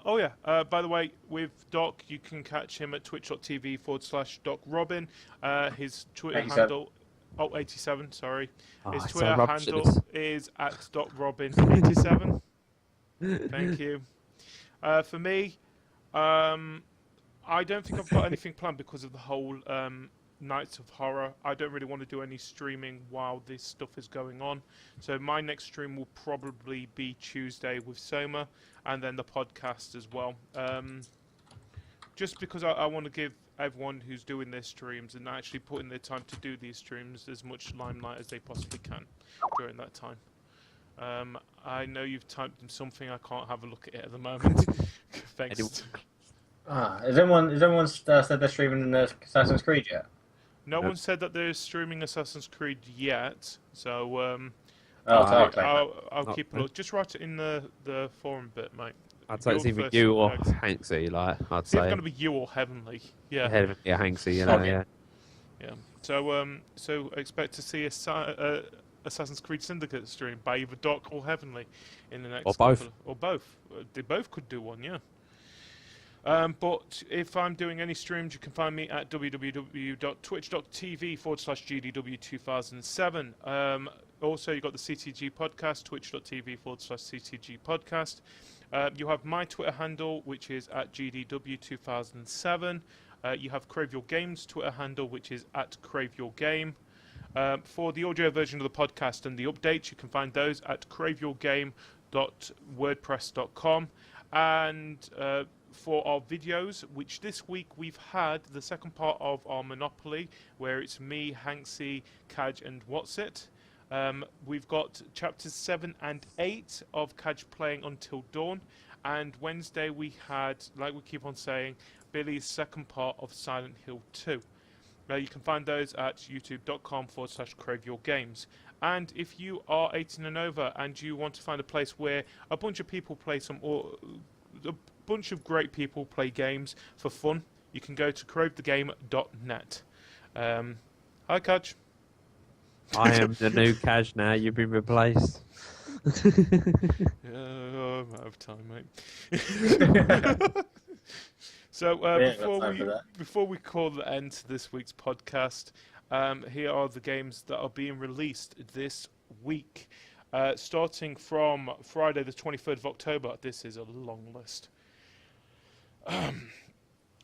Oh yeah. By the way, with Doc, you can catch him at twitch.tv/DocRobin. His Twitter 87. handle. Oh, 87. Sorry. His it's so Twitter rubbish at handle this. is at DocRobin87. Thank you. For me, I don't think I've got anything planned because of the whole Nights of Horror. I don't really want to do any streaming while this stuff is going on. So my next stream will probably be Tuesday with Soma, and then the podcast as well. Just because I want to give everyone who's doing their streams and actually putting their time to do these streams as much limelight as they possibly can during that time. I know you've typed in something. I can't have a look at it at the moment. Thanks. Has anyone said they're streaming in Assassin's Creed yet? No one said that they're streaming Assassin's Creed yet, so I'll keep a look. Just write it in the forum bit, mate. I'd say it's Your either first you or notes. Hanksy. Like I'd It's either say. going to be you or Heavenly. Yeah. Yeah, Hanksy. You know, Okay. yeah. Yeah. So expect to see a Assassin's Creed Syndicate stream by either Doc or Heavenly in the next. Or both. Or both. They both could do one, yeah. But if I'm doing any streams, you can find me at www.twitch.tv/GDW2007. Also, you've got the CTG Podcast, twitch.tv/CTG Podcast. You have my Twitter handle, which is at GDW2007. You have Crave Your Games Twitter handle, which is at Crave Your Game. For the audio version of the podcast and the updates, you can find those at craveyourgame.wordpress.com. And for our videos, which this week we've had the second part of our Monopoly, where it's me, Hanksy, Kaj, and What's It. We've got chapters 7 and 8 of Kaj Playing Until Dawn. And Wednesday we had, like we keep on saying, Billy's second part of Silent Hill 2. You can find those at youtube.com/craveyourgames. And if you are 18 and over and you want to find a place where a bunch of people play a bunch of great people play games for fun, you can go to cravethegame.net. Hi, Kaj. I am the new Cash now. You've been replaced. I'm out of time, mate. So before we call the end to this week's podcast, here are the games that are being released this week. Starting from Friday the 23rd of October. This is a long list.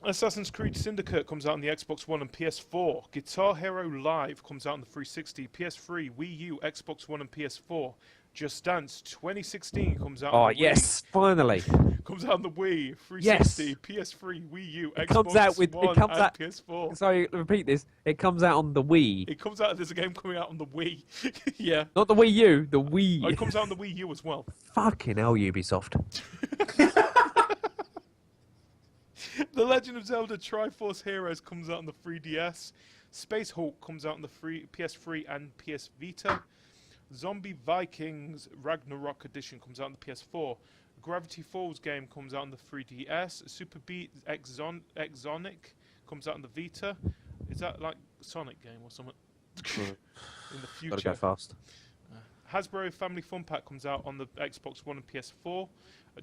Assassin's Creed Syndicate comes out on the Xbox One and PS4. Guitar Hero Live comes out on the 360, PS3, Wii U, Xbox One and PS4. Just Dance 2016 comes out on the Wii. Yes, finally. Comes out on the Wii, 360, Yes. PS3, Wii U, It Xbox comes out with, One it comes and out, PS4. Sorry, repeat this. It comes out on the Wii. It comes out, there's a game coming out on the Wii. Yeah. Not the Wii U, the Wii. Oh, it comes out on the Wii U as well. Fucking hell, Ubisoft. The Legend of Zelda Triforce Heroes comes out on the 3DS. Space Hulk comes out on the PS3 and PS Vita. Zombie Vikings Ragnarok Edition comes out on the PS4. Gravity Falls game comes out on the 3DS. Super Beat Exonic comes out on the Vita. Is that like a Sonic game or something? In the future. Gotta go fast. Hasbro Family Fun Pack comes out on the Xbox One and PS4.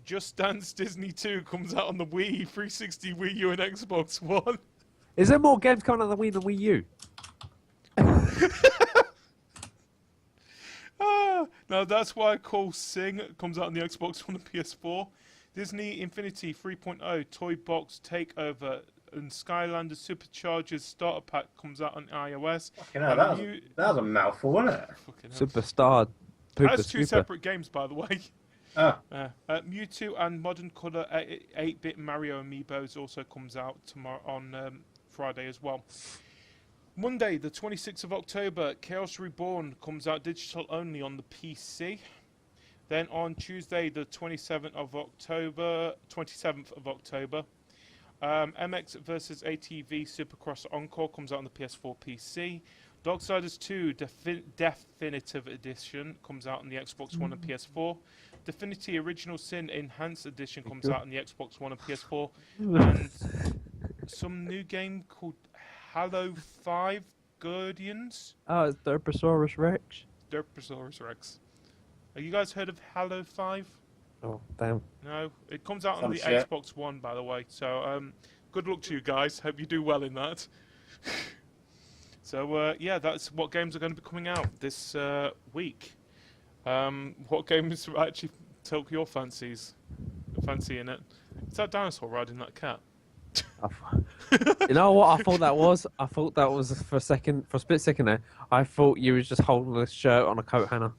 Just Dance Disney 2 comes out on the Wii, 360, Wii U, and Xbox One. Is there more games coming out on the Wii than Wii U? Now that's why I call Sing comes out on the Xbox One and PS4. Disney Infinity 3.0 Toy Box Takeover and Skylanders Superchargers Starter Pack comes out on iOS. Fucking hell, that was a mouthful, wasn't it? Superstar. That's two separate games, by the way. Oh. Mewtwo and Modern Color 8-bit Mario Amiibos also comes out tomorrow on Friday as well. Monday, the 26th of October, Chaos Reborn comes out digital only on the PC. Then on Tuesday, the 27th of October, MX vs ATV Supercross Encore comes out on the PS4 PC. Darksiders 2 Definitive Edition comes out on the Xbox One and PS4. Divinity Original Sin Enhanced Edition comes out on the Xbox One and PS4. And some new game called Halo 5 Guardians. Oh, it's Derposaurus Rex. Derposaurus Rex. Have you guys heard of Halo 5? Oh, damn. No, it comes out on Some the shit. Xbox One, by the way. So, good luck to you guys. Hope you do well in that. So, yeah, that's what games are going to be coming out this week. What games actually took your fancy in it? Is that dinosaur riding that cat? You know what I thought that was? I thought that was for a split second there. I thought you was just holding a shirt on a coat hanger.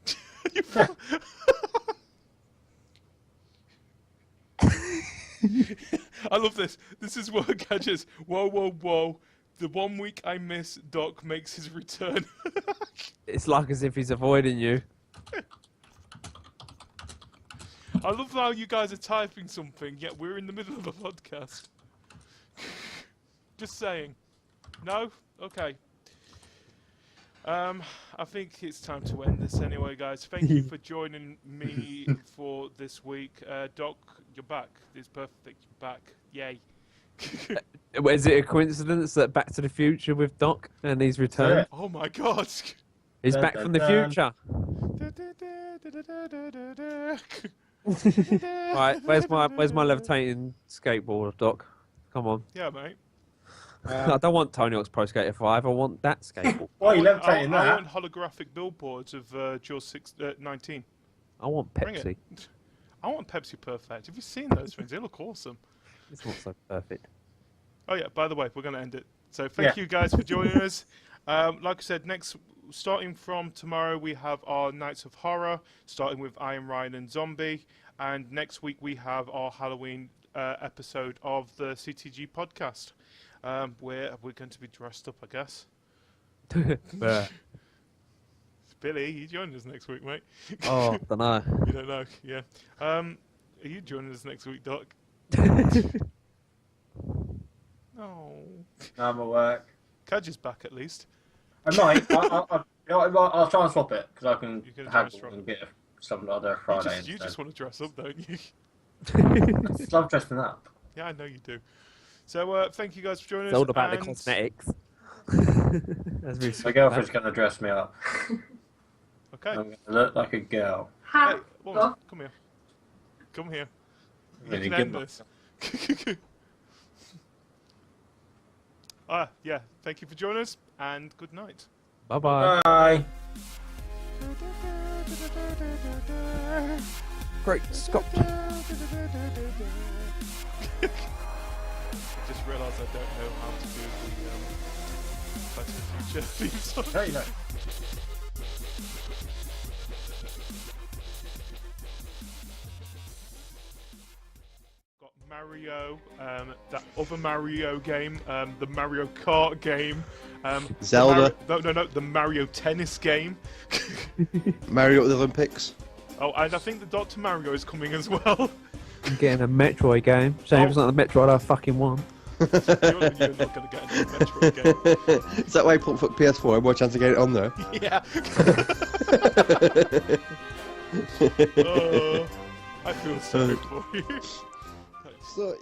I love this. This is what catches. Whoa, whoa, whoa. The 1 week I miss, Doc makes his return. It's like as if he's avoiding you. I love how you guys are typing something, yet we're in the middle of a podcast. Just saying. No? Okay. I think it's time to end this anyway, guys. Thank you for joining me for this week. Doc, you're back. It's perfect. You're back. Yay. Is it a coincidence that Back to the Future with Doc and he's returned? Oh my god. He's back from the future. Right, where's my levitating skateboard, Doc? Come on. Yeah, mate. I don't want Tony Hawk's Pro Skater 5. I want that skateboard. Why are you levitating I that? want holographic billboards of Jaws 19. I want Bring Pepsi. it. I want Pepsi Perfect. Have you seen those things? They look awesome. It's not so perfect. Oh yeah, by the way, we're going to end it. So thank you guys for joining us. Like I said, starting from tomorrow, we have our Nights of Horror, starting with Iron Ryan and Zombie. And next week, we have our Halloween episode of the CTG Podcast, where we're going to be dressed up, I guess. Billy, you joining us next week, mate? Oh, don't know. You don't know, yeah. Are you joining us next week, Doc? No. I'm at work. Kaj is back at least. I might. I'll try and swap it because I can You can have try and a bit of something other Friday. You just want to dress up, don't you? I just love dressing up. Yeah, I know you do. So thank you guys for joining us. It's all about the and cosmetics. That's really My sweet. girlfriend's going to dress me up. Okay. I'm going to look like a girl. Hey, woman, come here. Come here. You Really can end good. this. Yeah. Thank you for joining us, and good night. Bye-bye. Bye. Great Scott. Just realised I don't know how to do the Back to the Future theme song. No, you know. Got Mario, that other Mario game, the Mario Kart game, Zelda. the Mario Tennis game. Mario at the Olympics. Oh, and I think the Dr. Mario is coming as well. I'm getting a Metroid game. Shame it's not the Metroid I fucking want. You're not going to get a Metroid game. Is that why you put PS4? I have more chance to get it on there. Yeah. I feel sorry for you. So.